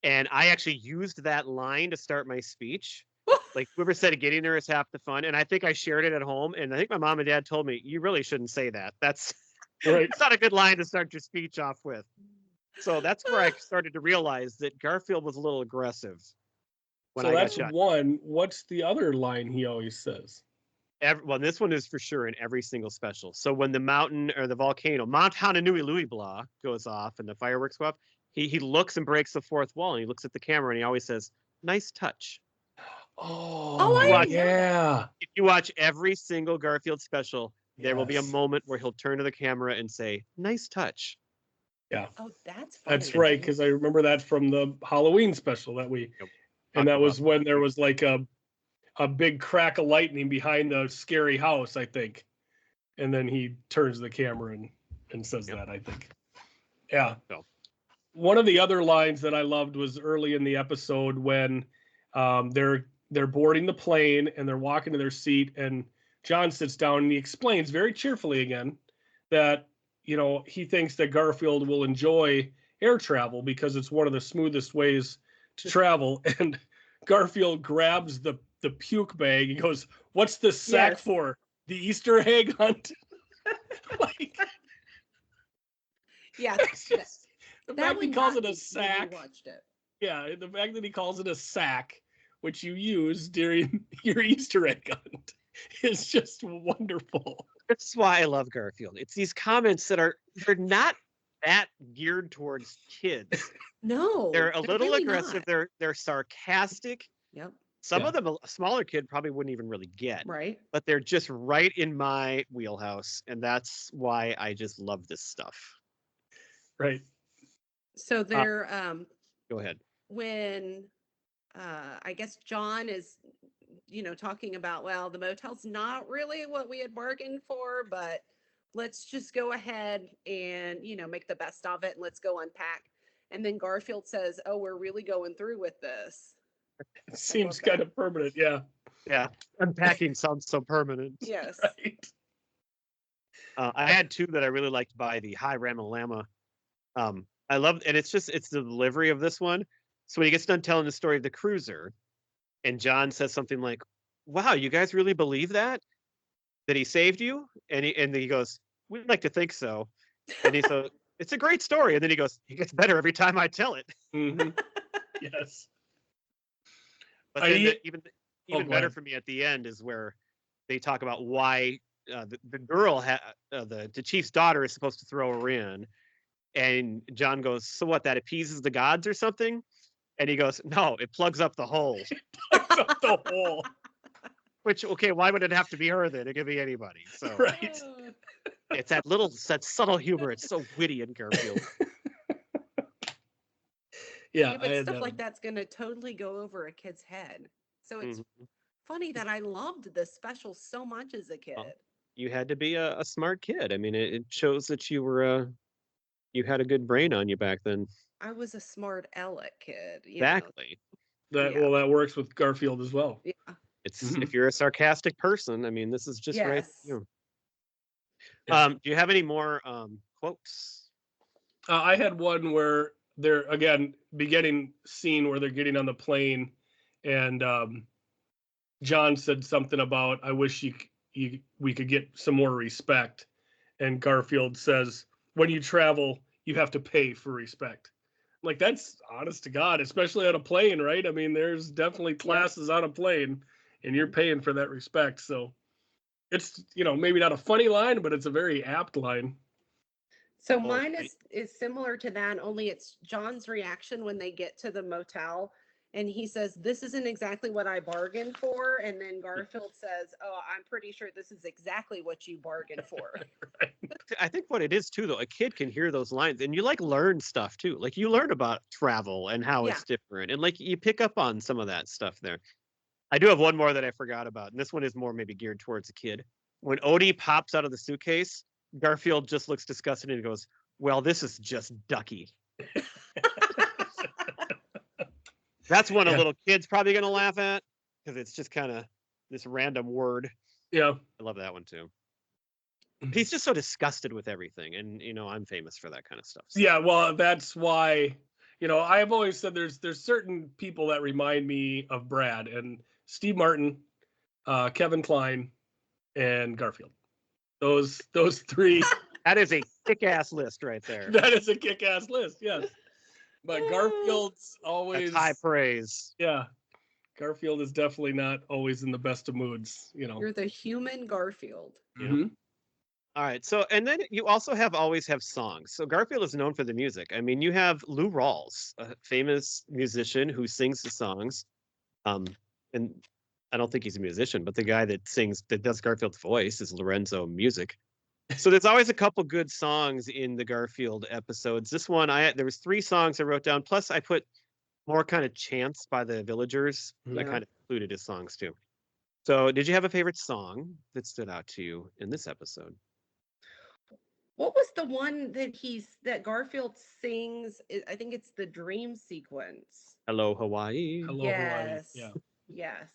[SPEAKER 1] And I actually used that line to start my speech. Like, whoever said getting there is half the fun. And I think I shared it at home. And I think my mom and dad told me, you really shouldn't say that. That's,
[SPEAKER 2] Right.
[SPEAKER 1] that's not a good line to start your speech off with. So that's where I started to realize that Garfield was a little aggressive.
[SPEAKER 2] So that's one. What's the other line he always says?
[SPEAKER 1] Well, this one is for sure in every single special. So when the mountain or the volcano, Mount Honolulu blah, goes off and the fireworks go up, he looks and breaks the fourth wall and he looks at the camera and he always says, "Nice touch."
[SPEAKER 2] Yeah.
[SPEAKER 1] If you watch every single Garfield special, there will be a
[SPEAKER 2] Yes.
[SPEAKER 1] moment where he'll turn to the camera and say, "Nice touch."
[SPEAKER 2] Yeah.
[SPEAKER 3] Oh, that's funny.
[SPEAKER 2] That's right, because I remember that from the Halloween special that we, and that was when there was like a big crack of lightning behind the scary house, I think. And then he turns the camera and says that, I think. Yeah.
[SPEAKER 1] So.
[SPEAKER 2] One of the other lines that I loved was early in the episode when they're boarding the plane and they're walking to their seat, and John sits down and he explains very cheerfully again that, you know, he thinks that Garfield will enjoy air travel because it's one of the smoothest ways to travel. And Garfield grabs the puke bag. He goes, "What's the sack for? The Easter egg hunt?" Like,
[SPEAKER 3] yeah.
[SPEAKER 2] Just, the fact he calls it a sack.
[SPEAKER 3] Watched it.
[SPEAKER 2] Yeah, the fact that he calls it a sack, which you use during your Easter egg hunt, is just wonderful.
[SPEAKER 1] That's why I love Garfield. It's these comments that they're not that geared towards kids.
[SPEAKER 3] No,
[SPEAKER 1] they're a little
[SPEAKER 3] really
[SPEAKER 1] aggressive.
[SPEAKER 3] Not.
[SPEAKER 1] They're sarcastic.
[SPEAKER 3] Yep.
[SPEAKER 1] Some of them a smaller kid probably wouldn't even really get.
[SPEAKER 3] Right.
[SPEAKER 1] But they're just right in my wheelhouse, and that's why I just love this stuff.
[SPEAKER 2] Right.
[SPEAKER 3] So they're
[SPEAKER 1] go ahead.
[SPEAKER 3] When I guess John is, you know, talking about, well, the motel's not really what we had bargained for, but let's just go ahead and, you know, make the best of it and let's go unpack. And then Garfield says, "Oh, we're really going through with this."
[SPEAKER 2] It seems kind of permanent. Yeah.
[SPEAKER 1] Yeah. Unpacking sounds so permanent.
[SPEAKER 3] Yes.
[SPEAKER 2] Right.
[SPEAKER 1] I had two that I really liked by the High Ramalama. I love, and it's the delivery of this one. So when he gets done telling the story of the cruiser, and John says something like, "Wow, you guys really believe that he saved you?" And he goes, "We'd like to think so." And he says, "It's a great story." And then he goes, "It gets better every time I tell it."
[SPEAKER 2] Mm-hmm. Yes.
[SPEAKER 1] But then even better for me at the end is where they talk about why the girl, the chief's daughter, is supposed to throw her in. And John goes, "So what, that appeases the gods or something?" And he goes, "No, it plugs up the hole."
[SPEAKER 2] Plugs up the hole.
[SPEAKER 1] Which, okay, why would it have to be her then? It could be anybody. So
[SPEAKER 2] right.
[SPEAKER 1] It's that subtle humor. It's so witty in Garfield.
[SPEAKER 2] Yeah,
[SPEAKER 3] but stuff like that's going to totally go over a kid's head. So it's funny that I loved this special so much as a kid.
[SPEAKER 1] Well, you had to be a smart kid. I mean, it shows that you were you had a good brain on you back then.
[SPEAKER 3] I was a smart aleck kid.
[SPEAKER 1] Exactly.
[SPEAKER 2] Well, that works with Garfield as well.
[SPEAKER 3] Yeah.
[SPEAKER 1] It's if you're a sarcastic person, I mean, this is just right. You
[SPEAKER 2] know.
[SPEAKER 1] Do you have any more quotes?
[SPEAKER 2] I had one where they're again beginning scene where they're getting on the plane, and John said something about, "I wish we could get some more respect," and Garfield says, "When you travel, you have to pay for respect." Like, that's honest to God, especially on a plane, right? I mean, there's definitely classes on a plane, and you're paying for that respect. So it's, you know, maybe not a funny line, but it's a very apt line.
[SPEAKER 3] So mine is similar to that, only it's John's reaction when they get to the motel. And he says, "This isn't exactly what I bargained for." And then Garfield says, "Oh, I'm pretty sure this is exactly what you bargained for."
[SPEAKER 2] Right.
[SPEAKER 1] I think what it is too, though, a kid can hear those lines, and you like learn stuff too. Like you learn about travel and how
[SPEAKER 3] Yeah.
[SPEAKER 1] it's different, and like you pick up on some of that stuff there. I do have one more that I forgot about, and this one is more maybe geared towards a kid. When Odie pops out of the suitcase, Garfield just looks disgusted and goes, "Well, this is just ducky." That's one a little kid's probably gonna laugh at because it's just kind of this random word.
[SPEAKER 2] Yeah.
[SPEAKER 1] I love that one too. But he's just so disgusted with everything, and I'm famous for that kind of stuff. So.
[SPEAKER 2] Yeah, well, that's why I've always said there's certain people that remind me of Brad, and Steve Martin, Kevin Kline, and Garfield. Those three.
[SPEAKER 1] That is a kick-ass list right there.
[SPEAKER 2] That is a kick-ass list, yes. But Garfield's always
[SPEAKER 1] That's high praise.
[SPEAKER 2] Yeah. Garfield is definitely not always in the best of moods,
[SPEAKER 3] You're the human Garfield.
[SPEAKER 2] Mm-hmm.
[SPEAKER 1] All right. So, and then you also always have songs. So Garfield is known for the music. I mean, you have Lou Rawls, a famous musician who sings the songs. And I don't think he's a musician, but the guy that does Garfield's voice is Lorenzo Music. So there's always a couple good songs in the Garfield episodes. This one, there was 3 songs I wrote down. Plus I put more kind of chants by the villagers. I kind of included his songs too. So did you have a favorite song that stood out to you in this episode?
[SPEAKER 3] What was the one that Garfield sings? I think it's the dream sequence.
[SPEAKER 1] Hello, Hawaii.
[SPEAKER 2] Hello,
[SPEAKER 3] Yes.
[SPEAKER 2] Hawaii. Yeah.
[SPEAKER 3] Yes.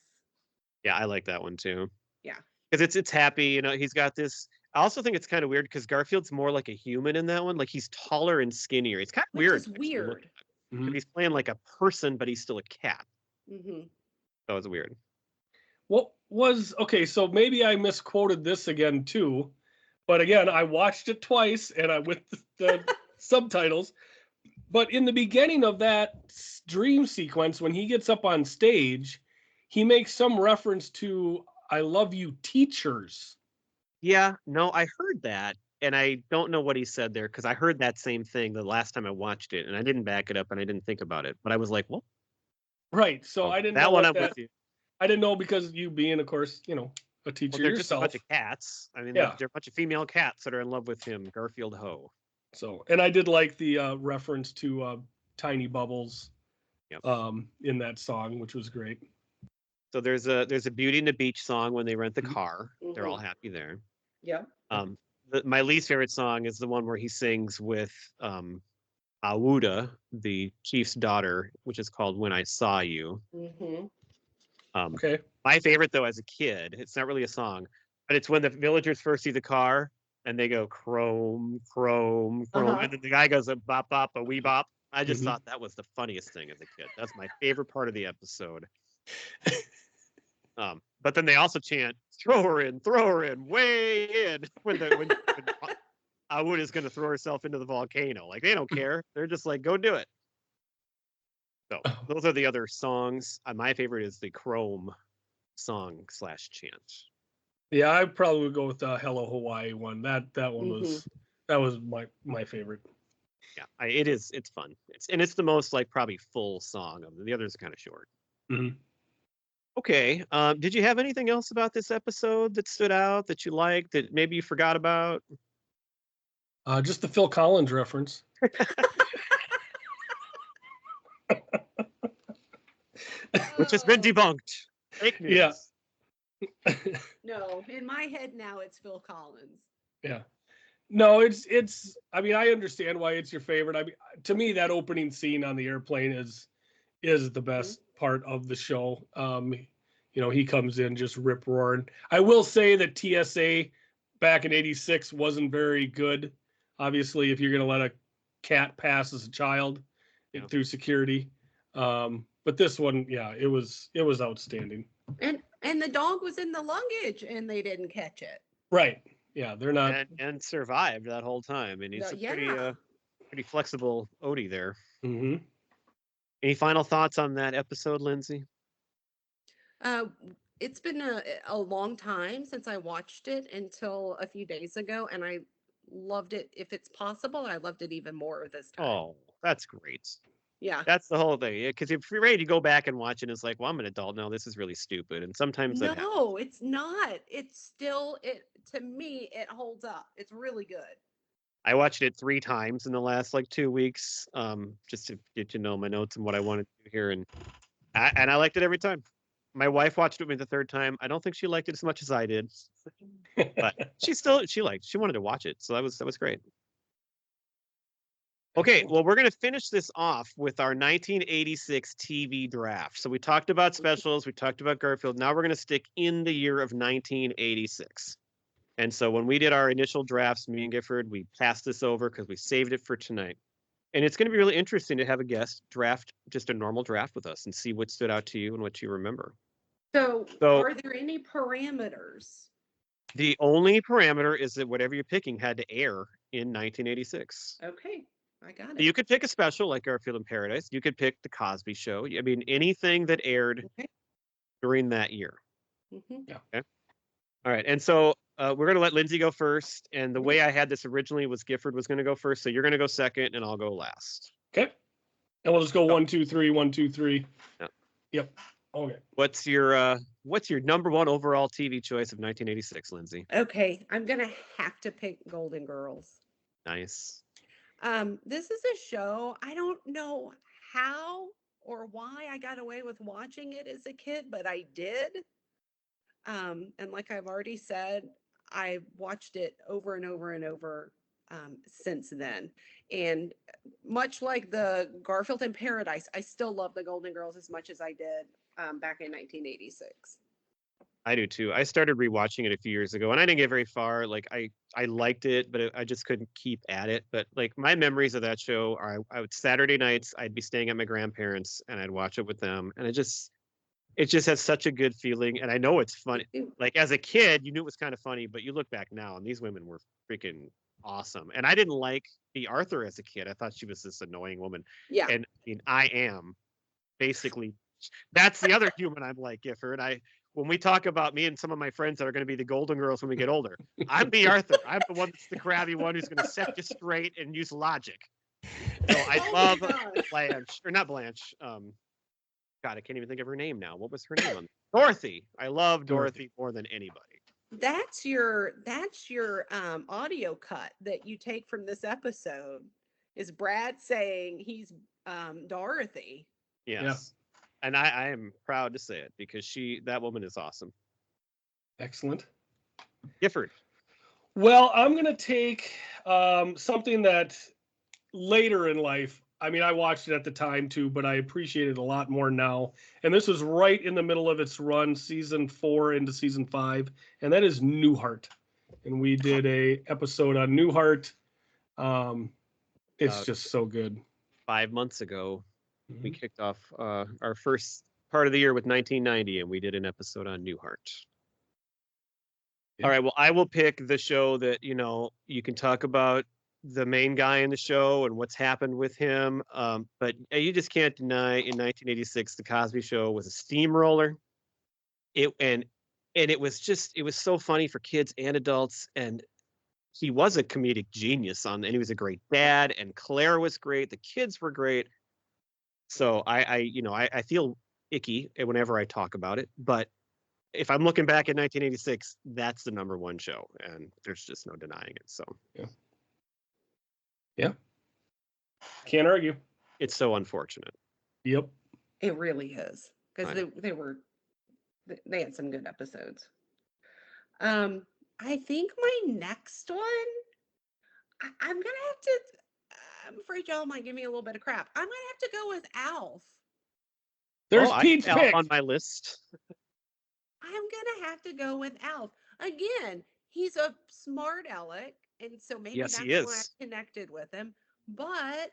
[SPEAKER 1] Yeah, I like that one too.
[SPEAKER 3] Yeah.
[SPEAKER 1] Because it's happy, he's got this. I also think it's kind of weird because Garfield's more like a human in that one. Like he's taller and skinnier. It's kind of weird.
[SPEAKER 3] Which is weird.
[SPEAKER 2] Mm-hmm.
[SPEAKER 1] He's playing like a person, but he's still a cat.
[SPEAKER 3] Mm-hmm.
[SPEAKER 1] That was weird.
[SPEAKER 2] What was okay? So maybe I misquoted this again too, but again, I watched it twice and I with the subtitles. But in the beginning of that dream sequence, when he gets up on stage, he makes some reference to "I love you, teachers."
[SPEAKER 1] Yeah, no, I heard that, and I don't know what he said there because I heard that same thing the last time I watched it, and I didn't back it up and I didn't think about it, but I was like, "Well,
[SPEAKER 2] right." So I didn't know
[SPEAKER 1] that one. I'm with you.
[SPEAKER 2] I didn't know because you being, of course, a teacher
[SPEAKER 1] they're
[SPEAKER 2] yourself.
[SPEAKER 1] just a bunch of cats. I mean,
[SPEAKER 2] Yeah.
[SPEAKER 1] they're a bunch of female cats that are in love with him, Garfield Ho.
[SPEAKER 2] So, and I did like the reference to Tiny Bubbles,
[SPEAKER 1] Yep.
[SPEAKER 2] in that song, which was great.
[SPEAKER 1] So there's a Beauty and the Beach song when they rent the
[SPEAKER 2] Mhm.
[SPEAKER 1] car. They're all happy there.
[SPEAKER 3] Yeah.
[SPEAKER 1] My least favorite song is the one where he sings with Awuda, the chief's daughter, which is called "When I Saw You."
[SPEAKER 3] Mm-hmm.
[SPEAKER 2] Okay.
[SPEAKER 1] My favorite though, as a kid, it's not really a song, but it's when the villagers first see the car and they go chrome, chrome, chrome, and then the guy goes a bop, bop, a wee bop. I just thought that was the funniest thing as a kid. That's my favorite part of the episode. But then they also chant, throw her in, way in," when Awuda is going to throw herself into the volcano. Like, they don't care. They're just like, go do it. So those are the other songs. My favorite is the Chrome song / chant.
[SPEAKER 2] Yeah, I probably would go with the "Hello Hawaii" one. That one was my favorite.
[SPEAKER 1] Yeah, it's fun. It's the most like probably full song of them. The others are kind of short.
[SPEAKER 2] Mm-hmm.
[SPEAKER 1] Okay. Did you have anything else about this episode that stood out that you liked that maybe you forgot about?
[SPEAKER 2] Just the Phil Collins reference.
[SPEAKER 1] Which has been debunked. Fake news.
[SPEAKER 2] Yeah.
[SPEAKER 3] No, in my head now it's Phil Collins.
[SPEAKER 2] Yeah. No, it's I mean, I understand why it's your favorite. I mean, to me, that opening scene on the airplane is the best part of the show. He comes in just rip roaring. I will say that TSA back in '86 wasn't very good. Obviously, if you're going to let a cat pass as a child through security, but this one, it was outstanding.
[SPEAKER 3] And the dog was in the luggage, and they didn't catch it.
[SPEAKER 2] Right. Yeah, they're not
[SPEAKER 1] and survived that whole time. And he's pretty flexible Odie there.
[SPEAKER 2] Mm-hmm.
[SPEAKER 1] Any final thoughts on that episode, Lindsay?
[SPEAKER 3] It's been a long time since I watched it until a few days ago, and I loved it. If it's possible, I loved it even more this time.
[SPEAKER 1] Oh, that's great.
[SPEAKER 3] Yeah.
[SPEAKER 1] That's the whole thing. Because if you're ready to go back and watch it, it's like, well, I'm an adult now. This is really stupid. And sometimes that happens.
[SPEAKER 3] No, it's not. It's still to me, it holds up. It's really good.
[SPEAKER 1] I watched it 3 times in the last like 2 weeks, just to get to know my notes and what I wanted to hear, and I liked it every time. My wife watched it with me the 3rd time. I don't think she liked it as much as I did, but she wanted to watch it, so that was great. Okay, well, we're going to finish this off with our 1986 TV draft. So we talked about specials, we talked about Garfield. Now we're going to stick in the year of 1986. And so when we did our initial drafts, me and Gifford, we passed this over because we saved it for tonight. And it's going to be really interesting to have a guest draft just a normal draft with us and see what stood out to you and what you remember.
[SPEAKER 3] So are there any parameters?
[SPEAKER 1] The only parameter is that whatever you're picking had to air in 1986.
[SPEAKER 3] Okay, I got it.
[SPEAKER 1] You could pick a special like Garfield in Paradise. You could pick The Cosby Show. I mean, anything that aired during that year.
[SPEAKER 3] Mm-hmm.
[SPEAKER 2] Yeah.
[SPEAKER 1] Okay. All right. And so we're going to let Lindsay go first. And the way I had this originally was Gifford was going to go first. So you're going to go second and I'll go last.
[SPEAKER 2] Okay. And we'll just go 1, 2, 3, 1, 2, 3.
[SPEAKER 1] Yeah.
[SPEAKER 2] Yep. Okay.
[SPEAKER 1] What's your number one overall TV choice of 1986, Lindsay?
[SPEAKER 3] Okay. I'm going to have to pick Golden Girls.
[SPEAKER 1] Nice.
[SPEAKER 3] This is a show. I don't know how or why I got away with watching it as a kid, but I did. And like I've already said, I watched it over and over and over since then. And much like the Garfield in Paradise, I still love the Golden Girls as much as I did back in 1986.
[SPEAKER 1] I do too. I started rewatching it a few years ago and I didn't get very far. Like I liked it, but I just couldn't keep at it. But like my memories of that show are I would Saturday nights, I'd be staying at my grandparents and I'd watch it with them. And it just has such a good feeling. And I know it's funny. Like as a kid, you knew it was kind of funny, but you look back now and these women were freaking awesome. And I didn't like the Arthur as a kid. I thought she was this annoying woman.
[SPEAKER 3] Yeah.
[SPEAKER 1] And I mean, I am basically, that's the other human I'm like, Gifford. When we talk about me and some of my friends that are going to be the Golden Girls when we get older, I'm the Arthur. I'm the one that's the crabby one who's going to set you straight and use logic. So I love Blanche, or not Blanche. God, I can't even think of her name now. What was her name? Dorothy. I love Dorothy more than anybody.
[SPEAKER 3] That's your audio cut that you take from this episode. Is Brad saying he's Dorothy?
[SPEAKER 1] Yes.
[SPEAKER 2] Yeah.
[SPEAKER 1] And I am proud to say it because that woman is awesome.
[SPEAKER 2] Excellent.
[SPEAKER 1] Gifford.
[SPEAKER 2] Well, I'm going to take something that later in life, I mean, I watched it at the time too, but I appreciate it a lot more now. And this was right in the middle of its run, season 4 into season 5, and that is Newhart. And we did a episode on Newhart. It's just so good.
[SPEAKER 1] 5 months ago. We kicked off our first part of the year with 1990, and we did an episode on Newhart. Yeah. All right, well, I will pick the show that, you can talk about the main guy in the show and what's happened with him, but you just can't deny in 1986, The Cosby Show was a steamroller. And it was so funny for kids and adults, and he was a comedic genius and he was a great dad, and Claire was great, the kids were great. So I feel icky whenever I talk about it, but if I'm looking back at 1986, that's the number one show, and there's just no denying it. So
[SPEAKER 2] yeah, can't argue.
[SPEAKER 1] It's so unfortunate.
[SPEAKER 2] Yep,
[SPEAKER 3] it really is, because they had some good episodes. I think my next one, I'm gonna have to. I'm afraid y'all might give me a little bit of crap. I'm gonna have to go with Alf.
[SPEAKER 2] There's Pete's pick
[SPEAKER 1] on my list.
[SPEAKER 3] I'm gonna have to go with Alf again. He's a smart aleck, and so maybe that's why I connected with him. But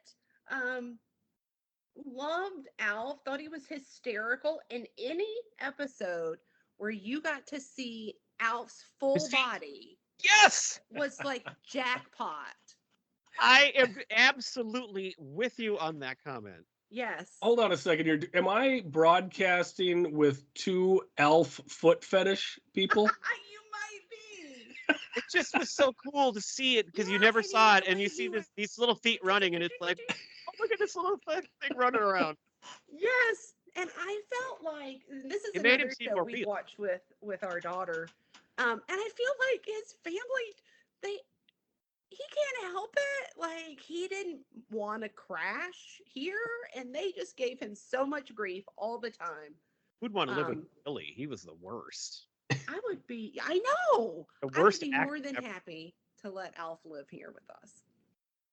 [SPEAKER 3] loved Alf. Thought he was hysterical. In any episode where you got to see Alf's full body, was like jackpot.
[SPEAKER 1] I am absolutely with you on that comment.
[SPEAKER 3] Yes.
[SPEAKER 2] Hold on a second here. Am I broadcasting with 2 Alf foot fetish people?
[SPEAKER 3] You might be.
[SPEAKER 1] It just was so cool to see it because you never saw it, and you see these little feet running, and it's like, oh look at this little thing running around.
[SPEAKER 3] Yes, and I felt like this is
[SPEAKER 1] It made him
[SPEAKER 3] another
[SPEAKER 1] seem
[SPEAKER 3] show
[SPEAKER 1] more
[SPEAKER 3] we
[SPEAKER 1] real.
[SPEAKER 3] watched with our daughter, and I feel like his family they he can't help it. Like he didn't want to crash here, and they just gave him so much grief all the time.
[SPEAKER 1] Who'd want to live with
[SPEAKER 3] Um,
[SPEAKER 1] Billy? He was the worst.
[SPEAKER 3] I would be. I know.
[SPEAKER 1] The
[SPEAKER 3] I would
[SPEAKER 1] worst
[SPEAKER 3] be
[SPEAKER 1] actor
[SPEAKER 3] more than
[SPEAKER 1] ever.
[SPEAKER 3] happy to let Alf live here with us.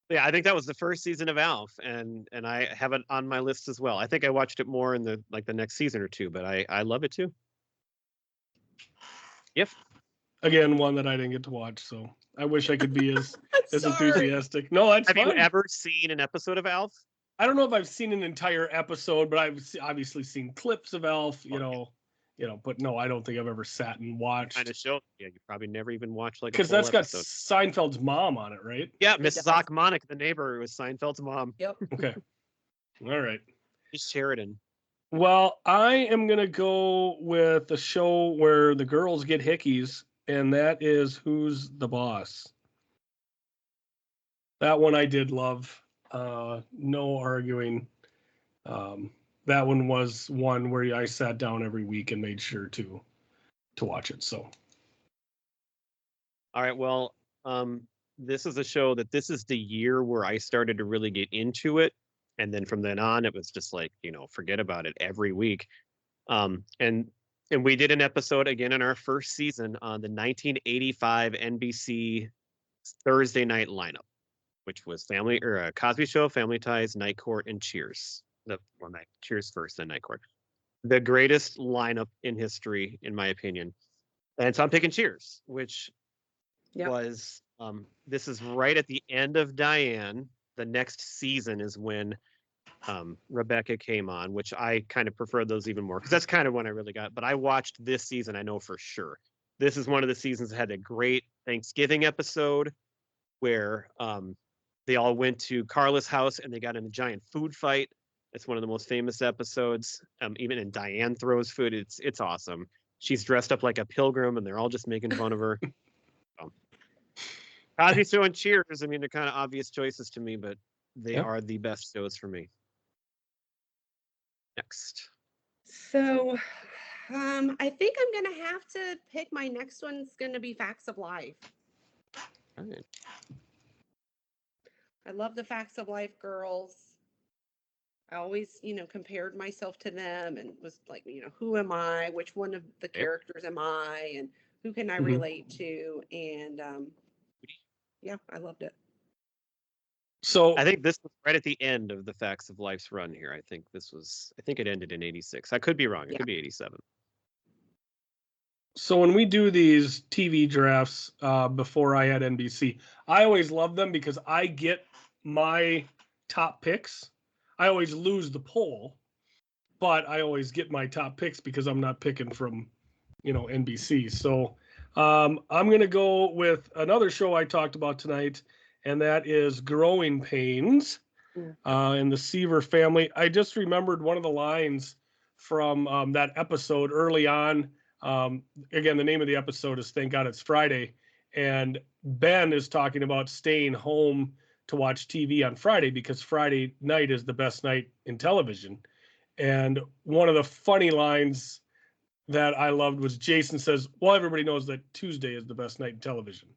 [SPEAKER 1] Yeah, I think that was the first season of Alf, and I have it on my list as well. I think I watched it more in the next season or two, but I love it too. Yep.
[SPEAKER 2] Again, one that I didn't get to watch, so I wish I could be as
[SPEAKER 3] Sorry.
[SPEAKER 2] enthusiastic. No, that's
[SPEAKER 1] Have
[SPEAKER 2] fine.
[SPEAKER 1] you ever seen an episode of Alf?
[SPEAKER 2] I don't know if I've seen an entire episode, but I've obviously seen clips of Alf. You know, but no, I don't think I've ever sat and watched.
[SPEAKER 1] Kind of show. Yeah, you probably never even watched like a
[SPEAKER 2] Because
[SPEAKER 1] full
[SPEAKER 2] that's got
[SPEAKER 1] episode.
[SPEAKER 2] Seinfeld's mom on it, right?
[SPEAKER 1] Yeah,
[SPEAKER 3] It
[SPEAKER 1] Mrs.
[SPEAKER 3] does.
[SPEAKER 1] Achmonic, the neighbor, was Seinfeld's mom.
[SPEAKER 3] Yep.
[SPEAKER 2] Okay. All right.
[SPEAKER 1] She's Sheridan.
[SPEAKER 2] Well, I am going to go with a show where the girls get hickeys, and that is Who's the Boss? That one I did love. No arguing. That one was one where I sat down every week and made sure to watch it. So,
[SPEAKER 1] All right, well, this is a show that this is the year where I started to really get into it. And then from then on, it was just like, forget about it every week. And we did an episode again in our first season on the 1985 NBC Thursday night lineup, which was Cosby Show, Family Ties, Night Court, and Cheers. Cheers first, then Night Court. The greatest lineup in history, in my opinion. And so I'm picking Cheers, which was this is right at the end of Diane. The next season is when Rebecca came on, which I kind of prefer those even more because that's kind of when I really got. But I watched this season, I know for sure. This is one of the seasons that had a great Thanksgiving episode where they all went to Carla's house and they got in a giant food fight. It's one of the most famous episodes. Even in Diane throws food. It's awesome. She's dressed up like a pilgrim and they're all just making fun of her. Cosby Show and Cheers, I mean, they're kind of obvious choices to me, but they are the best shows for me. Next.
[SPEAKER 3] So, I think I'm gonna have to pick my next one's gonna be Facts of Life.
[SPEAKER 1] All right.
[SPEAKER 3] I love the Facts of Life girls. I always, compared myself to them and was like, who am I? Which one of the characters am I? And who can I relate to? And yeah, I loved it.
[SPEAKER 2] So
[SPEAKER 1] I think this was right at the end of the Facts of Life's run here. I think it ended in 86. I could be wrong. It could be 87.
[SPEAKER 2] So when we do these TV drafts before I had NBC, I always love them because I get my top picks. I always lose the poll, but I always get my top picks because I'm not picking from, NBC. So I'm going to go with another show I talked about tonight, and that is Growing Pains in the Seaver family. I just remembered one of the lines from that episode early on. Again, the name of the episode is Thank God It's Friday. And Ben is talking about staying home to watch TV on Friday because Friday night is the best night in television. And one of the funny lines that I loved was Jason says, well, everybody knows that Tuesday is the best night in television.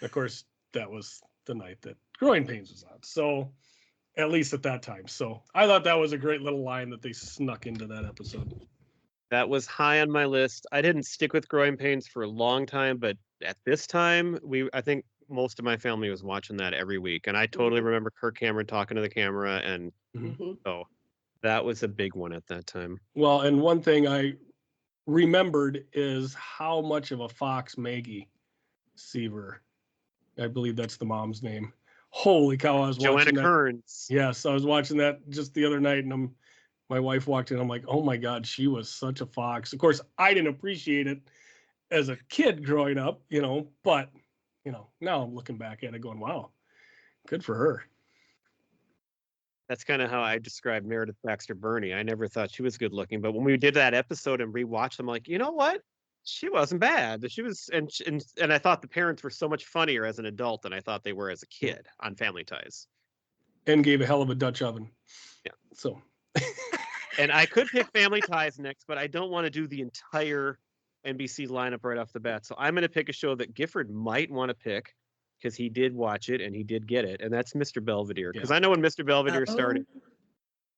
[SPEAKER 2] And of course, that was the night that Growing Pains was on. So at least at that time. So I thought that was a great little line that they snuck into that episode.
[SPEAKER 1] That was high on my list. I didn't stick with Growing Pains for a long time, but at this time, I think most of my family was watching that every week. And I totally remember Kirk Cameron talking to the camera. And so that was a big one at that time.
[SPEAKER 2] Well, and one thing I remembered is how much of a fox Maggie Seaver, I believe that's the mom's name. Holy cow, I was watching
[SPEAKER 1] Joanna Kearns.
[SPEAKER 2] Yes, I was watching that just the other night, and my wife walked in. I'm like, oh my God, she was such a fox. Of course, I didn't appreciate it as a kid growing up, but, now I'm looking back at it going, wow, good for her.
[SPEAKER 1] That's kind of how I described Meredith Baxter Burney. I never thought she was good looking, but when we did that episode and rewatched, I'm like, you know what? She wasn't bad. She was, and I thought the parents were so much funnier as an adult than I thought they were as a kid on Family Ties.
[SPEAKER 2] And gave a hell of a Dutch oven.
[SPEAKER 1] Yeah.
[SPEAKER 2] So.
[SPEAKER 1] And I could pick Family Ties next, but I don't want to do the entire NBC lineup right off the bat. So I'm going to pick a show that Gifford might want to pick because he did watch it and he did get it. And that's Mr. Belvedere. Because I know when Mr. Belvedere started,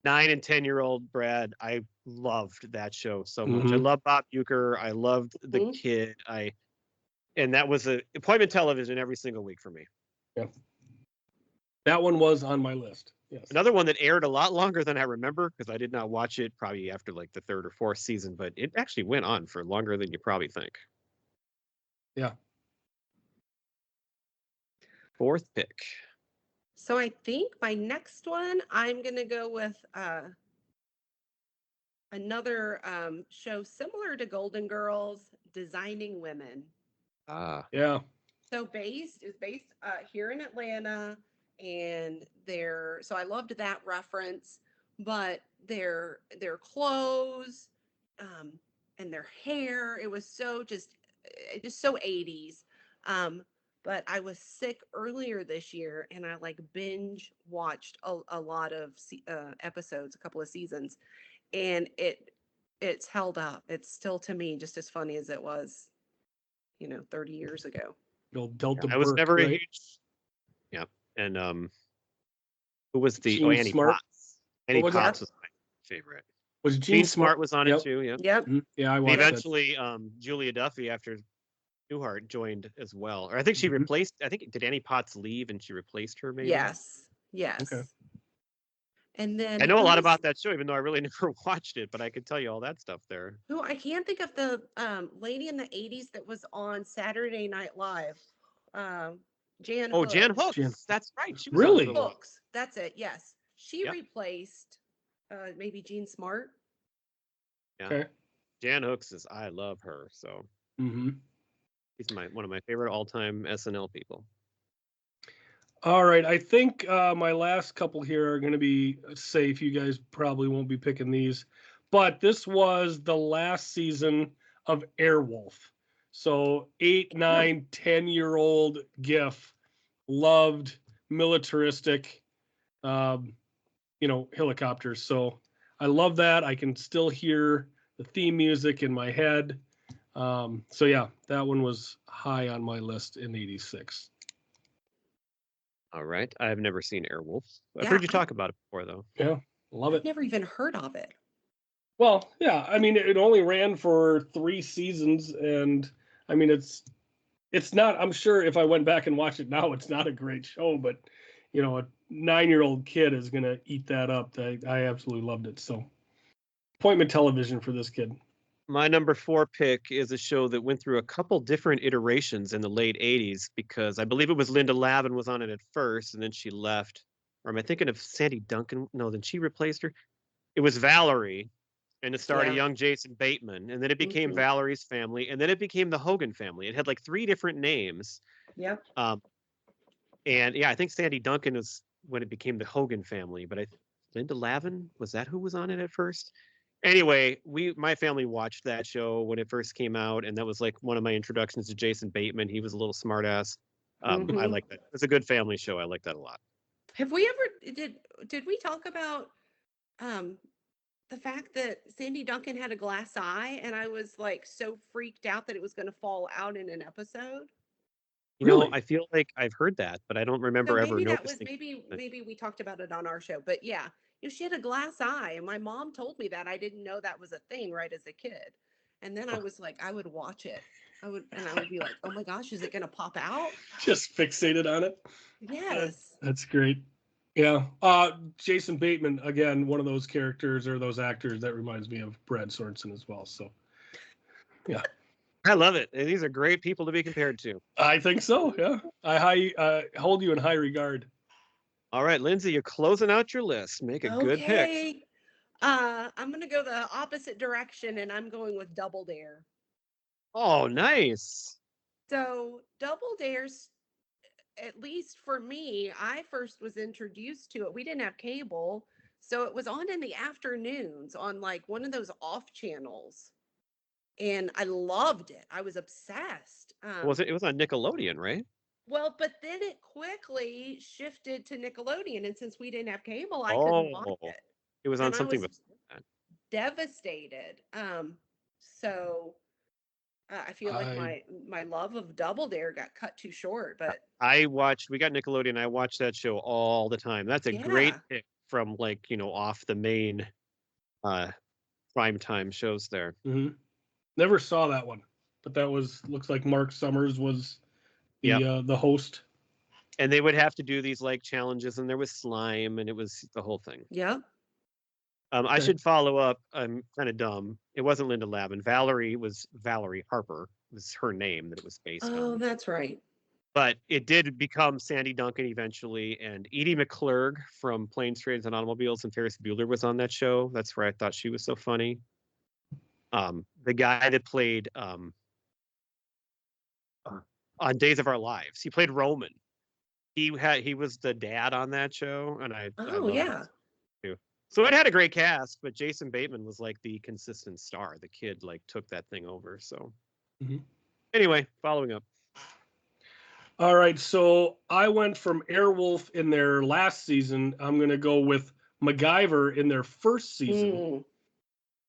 [SPEAKER 1] 9 and 10-year-old Brad, I loved that show so much. I love Bob Uecker. I loved the kid. And that was a appointment television every single week for me.
[SPEAKER 2] Yeah. That one was on my list. Yes.
[SPEAKER 1] Another one that aired a lot longer than I remember because I did not watch it probably after like the 3rd or 4th season, but it actually went on for longer than you probably think.
[SPEAKER 2] Yeah.
[SPEAKER 1] 4th pick.
[SPEAKER 3] So I think my next one, I'm going to go with another show similar to Golden Girls, Designing Women.
[SPEAKER 2] Yeah.
[SPEAKER 3] So it was based here in Atlanta, and so I loved that reference, but their clothes and their hair, it was just so 80s. But I was sick earlier this year, and I like binge watched a lot of episodes, a couple of seasons, and it's held up. It's still to me just as funny as it was, 30 years ago.
[SPEAKER 2] Delta
[SPEAKER 1] I was
[SPEAKER 2] Burke,
[SPEAKER 1] never
[SPEAKER 2] right?
[SPEAKER 1] a huge. Yeah, and who was the
[SPEAKER 2] Gene
[SPEAKER 1] Annie
[SPEAKER 2] Smart?
[SPEAKER 1] Potts? Annie
[SPEAKER 2] was
[SPEAKER 1] Potts was my favorite.
[SPEAKER 2] Was
[SPEAKER 1] Gene Smart was on it too. Yeah.
[SPEAKER 3] Yep.
[SPEAKER 2] Yeah, I
[SPEAKER 1] And
[SPEAKER 2] watched
[SPEAKER 1] eventually, Julia Duffy after Newhart joined as well, or I think she replaced. I think did Annie Potts leave and she replaced her? Maybe.
[SPEAKER 3] Yes.
[SPEAKER 2] Okay.
[SPEAKER 3] And then
[SPEAKER 1] I know a lot about that show, even though I really never watched it, but I could tell you all that stuff there.
[SPEAKER 3] Who I can't think of the lady in the 80s that was on Saturday Night Live. Jan
[SPEAKER 1] Oh,
[SPEAKER 3] Hooks.
[SPEAKER 1] Jan Hooks.
[SPEAKER 2] Jan-
[SPEAKER 1] That's right. She was
[SPEAKER 2] Really?
[SPEAKER 1] on for a while.
[SPEAKER 3] Hooks. That's it. Yes. She replaced maybe Jean Smart.
[SPEAKER 1] Yeah.
[SPEAKER 2] Okay.
[SPEAKER 1] Jan Hooks I love her. So he's one of my favorite all-time SNL people.
[SPEAKER 2] All right. I think my last couple here are going to be safe. You guys probably won't be picking these, but this was the last season of Airwolf. So 8, 9, 10-year-old GIF, loved militaristic, helicopters. So I love that. I can still hear the theme music in my head. So yeah, that one was high on my list in '86.
[SPEAKER 1] All right. I've never seen Airwolf. I've heard you talk about it before, though.
[SPEAKER 2] Yeah, love it.
[SPEAKER 3] I've never even heard of it.
[SPEAKER 2] Well, yeah. I mean, it only ran for 3 seasons, and I mean, it's not. I'm sure if I went back and watched it now, it's not a great show, but a 9-year-old kid is gonna eat that up. I absolutely loved it. So, appointment television for this kid.
[SPEAKER 1] My number 4 pick is a show that went through a couple different iterations in the late 80s because I believe it was Linda Lavin was on it at first and then she left. Or am I thinking of Sandy Duncan? No, then she replaced her. It was Valerie, and it starred a young Jason Bateman, and then it became Valerie's Family, and then it became the Hogan Family. It had like 3 different names.
[SPEAKER 3] Yep.
[SPEAKER 1] And yeah, I think Sandy Duncan was when it became the Hogan Family, but Linda Lavin, was that who was on it at first? Anyway, my family watched that show when it first came out, and that was like one of my introductions to Jason Bateman. He was a little smartass. I like that. It's a good family show. I like that a lot.
[SPEAKER 3] Have we ever did we talk about the fact that Sandy Duncan had a glass eye, and I was like so freaked out that it was going to fall out in an episode?
[SPEAKER 1] Really? I feel like I've heard that, but I don't remember ever noticing.
[SPEAKER 3] Maybe we talked about it on our show, but yeah. She had a glass eye, and my mom told me that. I didn't know that was a thing right as a kid. And then I was like, I would watch it. I would be like, oh my gosh, is it going to pop out?
[SPEAKER 2] Just fixated on it.
[SPEAKER 3] Yes.
[SPEAKER 2] That's great. Yeah. Jason Bateman, again, one of those characters or those actors that reminds me of Brad Sorensen as well. So, yeah.
[SPEAKER 1] I love it. These are great people to be compared to.
[SPEAKER 2] I think so, yeah. I hold you in high regard.
[SPEAKER 1] All right, Lindsay, you're closing out your list. Make a good pick.
[SPEAKER 3] I'm going to go the opposite direction, and I'm going with Double Dare.
[SPEAKER 1] Oh, nice.
[SPEAKER 3] So Double Dare's, at least for me, I first was introduced to it. We didn't have cable, so it was on in the afternoons on like one of those off channels. And I loved it. I was obsessed.
[SPEAKER 1] It was on Nickelodeon, right?
[SPEAKER 3] Well, but then it quickly shifted to Nickelodeon, and since we didn't have cable, I couldn't watch
[SPEAKER 1] Oh,
[SPEAKER 3] it,
[SPEAKER 1] it was on
[SPEAKER 3] and I
[SPEAKER 1] something
[SPEAKER 3] was
[SPEAKER 1] before that.
[SPEAKER 3] devastated. So I feel like
[SPEAKER 2] I
[SPEAKER 3] my love of Double Dare got cut too short. But
[SPEAKER 1] We got Nickelodeon. I watched that show all the time. That's a great
[SPEAKER 3] yeah,
[SPEAKER 1] pick from like, off the main uh prime time shows there.
[SPEAKER 2] never saw that one, but that looks like Mark Summers was
[SPEAKER 1] Yep.
[SPEAKER 2] the host.
[SPEAKER 1] And they would have to do these like challenges, and there was slime, and it was the whole thing.
[SPEAKER 3] yep.
[SPEAKER 1] I
[SPEAKER 2] Okay.
[SPEAKER 1] should follow up. I'm kind of dumb. It wasn't Linda Lavin. Valerie was Valerie Harper. Was her name that it was based
[SPEAKER 3] Oh,
[SPEAKER 1] on.
[SPEAKER 3] that's right.
[SPEAKER 1] But it did become Sandy Duncan eventually, and Edie McClurg from Planes, Trains, and Automobiles and Ferris Bueller was on that show. That's where I thought she was so funny. The guy that played on Days of Our Lives, he played Roman. He was the dad on that show, and I
[SPEAKER 3] Oh,
[SPEAKER 1] loved
[SPEAKER 3] yeah.
[SPEAKER 1] it too. So it had a great cast, but Jason Bateman was like the consistent star. The kid like took that thing over. So anyway, following up.
[SPEAKER 2] All right, so I went from Airwolf in their last season. I'm going to go with MacGyver in their first season.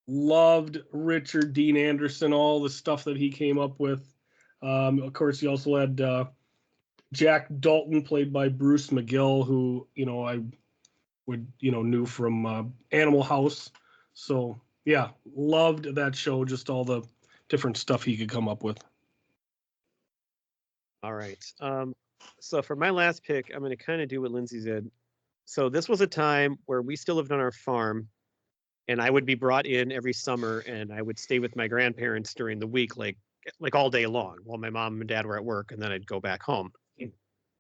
[SPEAKER 2] Loved Richard Dean Anderson, all the stuff that he came up with. Of course, he also had Jack Dalton, played by Bruce McGill, who I would knew from Animal House. So yeah, loved that show. Just all the different stuff he could come up with.
[SPEAKER 1] All right. So for my last pick, I'm going to kind of do what Lindsay did. So this was a time where we still lived on our farm, and I would be brought in every summer, and I would stay with my grandparents during the week, like all day long, while my mom and dad were at work, and then I'd go back home.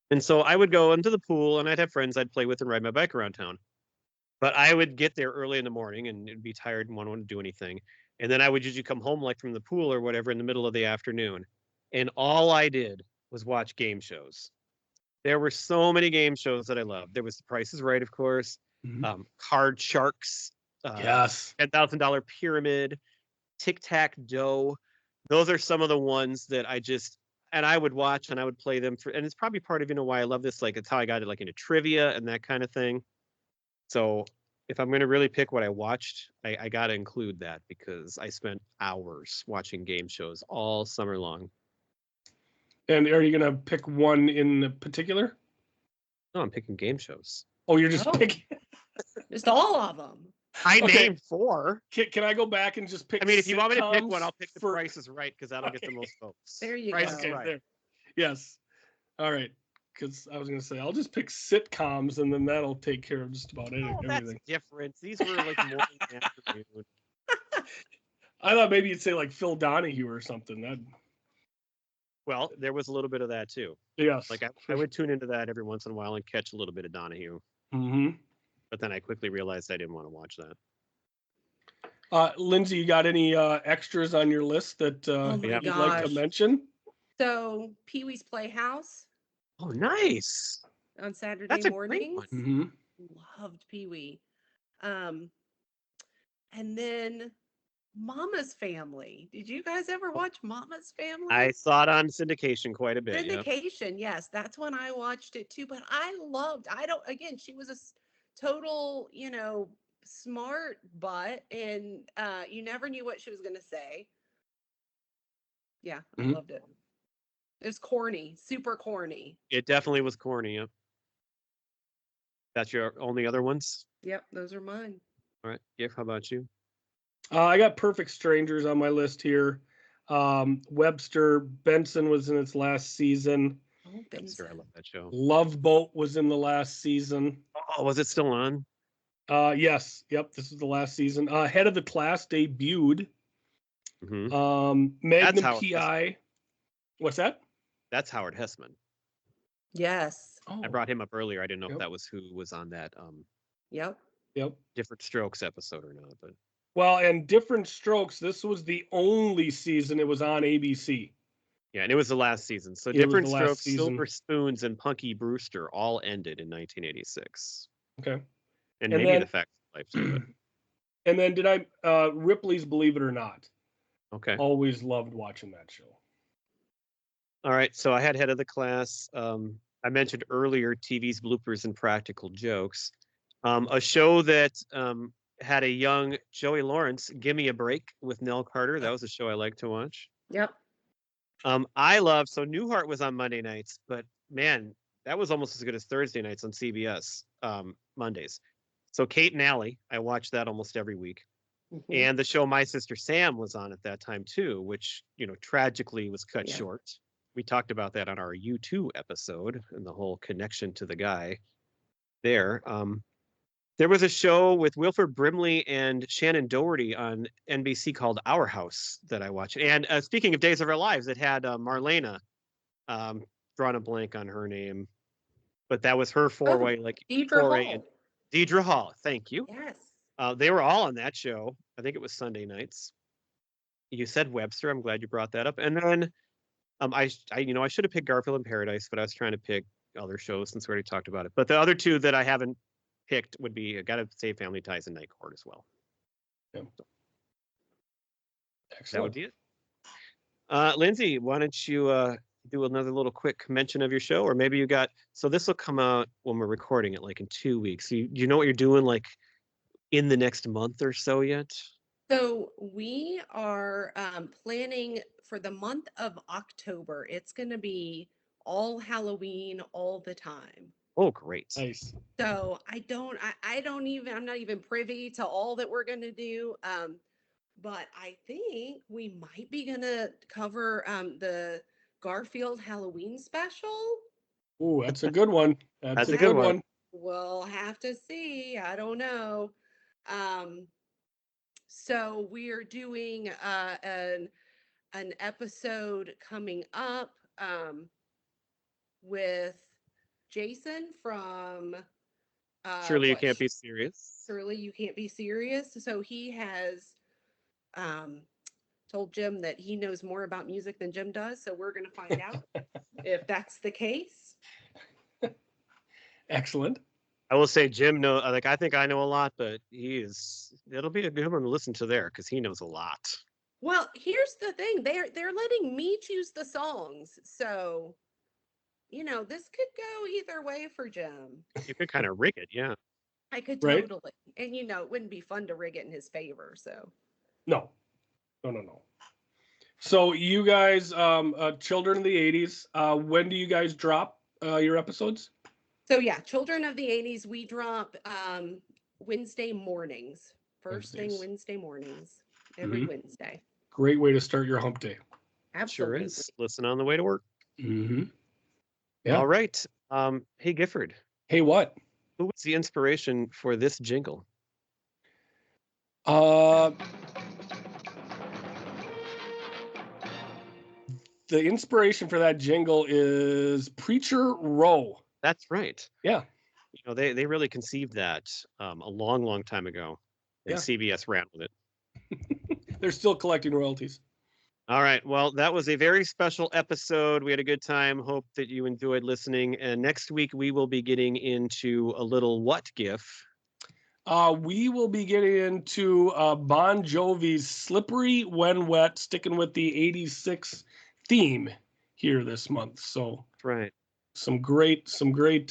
[SPEAKER 1] And so I would go into the pool, and I'd have friends I'd play with and ride my bike around town. But I would get there early in the morning and it'd be tired and wouldn't want to do anything. And then I would usually come home like from the pool or whatever in the middle of the afternoon. And all I did was watch game shows. There were so many game shows that I loved. There was The Price is Right, of course, Card Sharks,
[SPEAKER 2] Yes,
[SPEAKER 1] $10,000 Pyramid, Tic Tac Dough. Those are some of the ones that I would watch and I would play them and it's probably part of why I love this. Like it's how I got it like into trivia and that kind of thing. So if I'm going to really pick what I watched, I got to include that because I spent hours watching game shows all summer long.
[SPEAKER 2] And are you going to pick one in particular?
[SPEAKER 1] No, I'm picking game shows.
[SPEAKER 2] Oh, you're just picking
[SPEAKER 3] just all of them.
[SPEAKER 1] I named 4.
[SPEAKER 2] Can I go back and just pick?
[SPEAKER 1] I mean, if you want me to pick one, I'll pick The Price is Right because that'll get the most votes.
[SPEAKER 3] There you
[SPEAKER 1] Price
[SPEAKER 3] go.
[SPEAKER 1] Is Right.
[SPEAKER 2] There. Yes. All right. Because I was going to say I'll just pick sitcoms and then that'll take care of just about everything.
[SPEAKER 1] That's different. These were like morning and afternoon.
[SPEAKER 2] I thought maybe you'd say like Phil Donahue or something.
[SPEAKER 1] Well, there was a little bit of that too.
[SPEAKER 2] Yes.
[SPEAKER 1] Like I would tune into that every once in a while and catch a little bit of Donahue. But then I quickly realized I didn't want to watch that.
[SPEAKER 2] Lindsay, you got any extras on your list that you'd like to mention?
[SPEAKER 3] So Pee-wee's Playhouse.
[SPEAKER 1] Oh, nice.
[SPEAKER 3] On Saturday mornings. Loved Pee-wee. And then Mama's Family. Did you guys ever watch Mama's Family?
[SPEAKER 1] I saw it on syndication quite a bit.
[SPEAKER 3] Syndication, yes. That's when I watched it too. But she was a total, smart butt, and you never knew what she was going to say. Yeah, I loved it. It was corny, super corny.
[SPEAKER 1] It definitely was corny. Yep. That's your only other ones?
[SPEAKER 3] Yep, those are mine.
[SPEAKER 1] All right. Giff, how about you?
[SPEAKER 2] I got Perfect Strangers on my list here. Webster Benson was in its last season.
[SPEAKER 3] Oh, Benson.
[SPEAKER 1] I love that show.
[SPEAKER 2] Love Boat was in the last season.
[SPEAKER 1] Oh, was it still on?
[SPEAKER 2] Yes. Yep. This is the last season. Head of the Class debuted. Magnum PI. What's that?
[SPEAKER 1] That's Howard Hessman.
[SPEAKER 3] Yes.
[SPEAKER 1] Oh. I brought him up earlier. I didn't know if that was who was on that.
[SPEAKER 3] Yep.
[SPEAKER 1] Different Strokes episode or not, but.
[SPEAKER 2] Well, and Different Strokes. This was the only season it was on ABC.
[SPEAKER 1] Yeah, and it was the last season. So Different Strokes, Silver Spoons, and Punky Brewster all ended in 1986.
[SPEAKER 2] Okay.
[SPEAKER 1] And maybe then, the Facts of Life too.
[SPEAKER 2] And then Ripley's Believe It or Not.
[SPEAKER 1] Okay.
[SPEAKER 2] Always loved watching that show.
[SPEAKER 1] All right, so I had head of the class. I mentioned earlier TV's bloopers and practical jokes. A show that had a young Joey Lawrence, Give Me a Break with Nell Carter. That was a show I like to watch.
[SPEAKER 3] Yep.
[SPEAKER 1] So Newhart was on Monday nights, but man, that was almost as good as Thursday nights on CBS Mondays. So Kate and Allie, I watched that almost every week.
[SPEAKER 3] Mm-hmm.
[SPEAKER 1] And the show My Sister Sam was on at that time too, which, tragically was cut short. We talked about that on our U2 episode and the whole connection to the guy there. There was a show with Wilford Brimley and Shannon Doherty on NBC called Our House that I watched. And speaking of Days of Our Lives, it had Marlena, drawn a blank on her name, but that was her foray, Deidre Hall. Thank you.
[SPEAKER 3] Yes.
[SPEAKER 1] They were all on that show. I think it was Sunday nights. You said Webster. I'm glad you brought that up. And then I should have picked Garfield in Paradise, but I was trying to pick other shows since we already talked about it. But the other two that I haven't picked would be Gotta Save Family Ties and Night Court as well.
[SPEAKER 2] Yeah.
[SPEAKER 1] Excellent. That would be it. Lindsay, why don't you do another little quick mention of your show? Or maybe so this will come out when we're recording it, like in 2 weeks. Do you know what you're doing like in the next month or so yet?
[SPEAKER 3] So we are planning for the month of October. It's going to be all Halloween all the time.
[SPEAKER 1] Oh, great.
[SPEAKER 2] Nice.
[SPEAKER 3] So I'm not even privy to all that we're going to do. But I think we might be going to cover the Garfield Halloween special.
[SPEAKER 2] Ooh, that's a good one. That's a good one.
[SPEAKER 3] We'll have to see. I don't know. So we're doing an episode coming up with Jason from
[SPEAKER 1] Surely You Can't Be Serious.
[SPEAKER 3] Surely You Can't Be Serious. So he has told Jim that he knows more about music than Jim does. So we're going to find out if that's the case.
[SPEAKER 2] Excellent.
[SPEAKER 1] I will say Jim I think I know a lot, but it'll be a good one to listen to there because he knows a lot.
[SPEAKER 3] Well, here's the thing. They're letting me choose the songs. So, this could go either way for Jim.
[SPEAKER 1] You could kind of rig it, yeah.
[SPEAKER 3] I could totally. And, it wouldn't be fun to rig it in his favor, so.
[SPEAKER 2] No. So you guys, Children of the 80s, when do you guys drop your episodes?
[SPEAKER 3] So yeah, Children of the 80s, we drop Wednesday mornings. Thing Wednesday mornings, every Wednesday.
[SPEAKER 2] Great way to start your hump day.
[SPEAKER 3] Absolutely.
[SPEAKER 1] Sure is. Listen on the way to work.
[SPEAKER 2] Mm-hmm. Yeah.
[SPEAKER 1] All right. Hey, Gifford.
[SPEAKER 2] Hey, what?
[SPEAKER 1] Who was the inspiration for this jingle?
[SPEAKER 2] The inspiration for that jingle is Preacher Row.
[SPEAKER 1] That's right.
[SPEAKER 2] Yeah.
[SPEAKER 1] They really conceived that a long, long time ago. And CBS ran with it.
[SPEAKER 2] They're still collecting royalties.
[SPEAKER 1] All right. Well, that was a very special episode. We had a good time. Hope that you enjoyed listening. And next week, we will be getting into a little what GIF?
[SPEAKER 2] We will be getting into Bon Jovi's Slippery When Wet, sticking with the 86 theme here this month. So
[SPEAKER 1] that's right.
[SPEAKER 2] Some great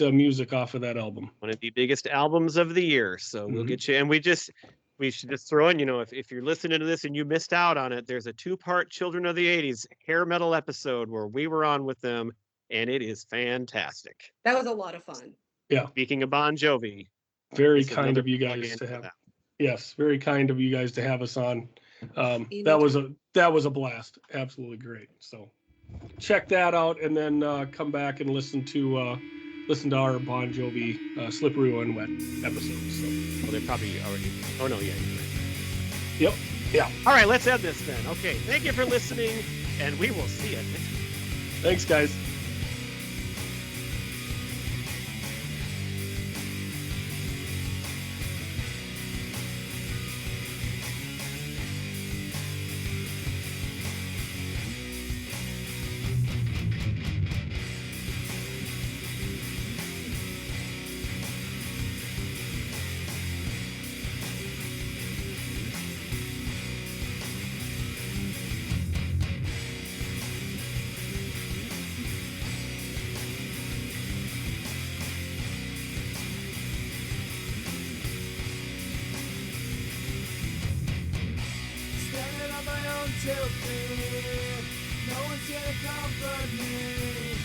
[SPEAKER 2] music off of that album.
[SPEAKER 1] One of the biggest albums of the year. So we'll get you. And we should just throw in, if you're listening to this and you missed out on it, there's a 2-part Children of the 80s hair metal episode where we were on with them, and it is fantastic.
[SPEAKER 3] That was a lot of fun.
[SPEAKER 2] Yeah.
[SPEAKER 1] Speaking of Bon Jovi.
[SPEAKER 2] Very kind of you guys to have. That. Yes, very kind of you guys to have us on. That was a blast. Absolutely great. So check that out and then come back and listen to our Bon Jovi Slippery When Wet episodes. So.
[SPEAKER 1] Well, they probably already. Oh no, yeah.
[SPEAKER 2] Yep. Yeah.
[SPEAKER 1] All right, let's end this then. Okay. Thank you for listening, and we will see you next week.
[SPEAKER 2] Thanks, guys.
[SPEAKER 4] 2, 3. No one's here to comfort me.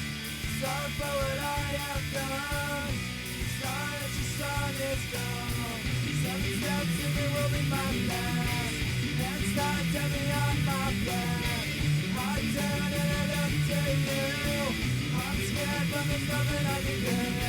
[SPEAKER 4] Sorry for what I have done. Sorry that your song is gone. 7 steps and it will be my last. And start turning on my back. I turn and I look to you. I'm scared but there's nothing I can do.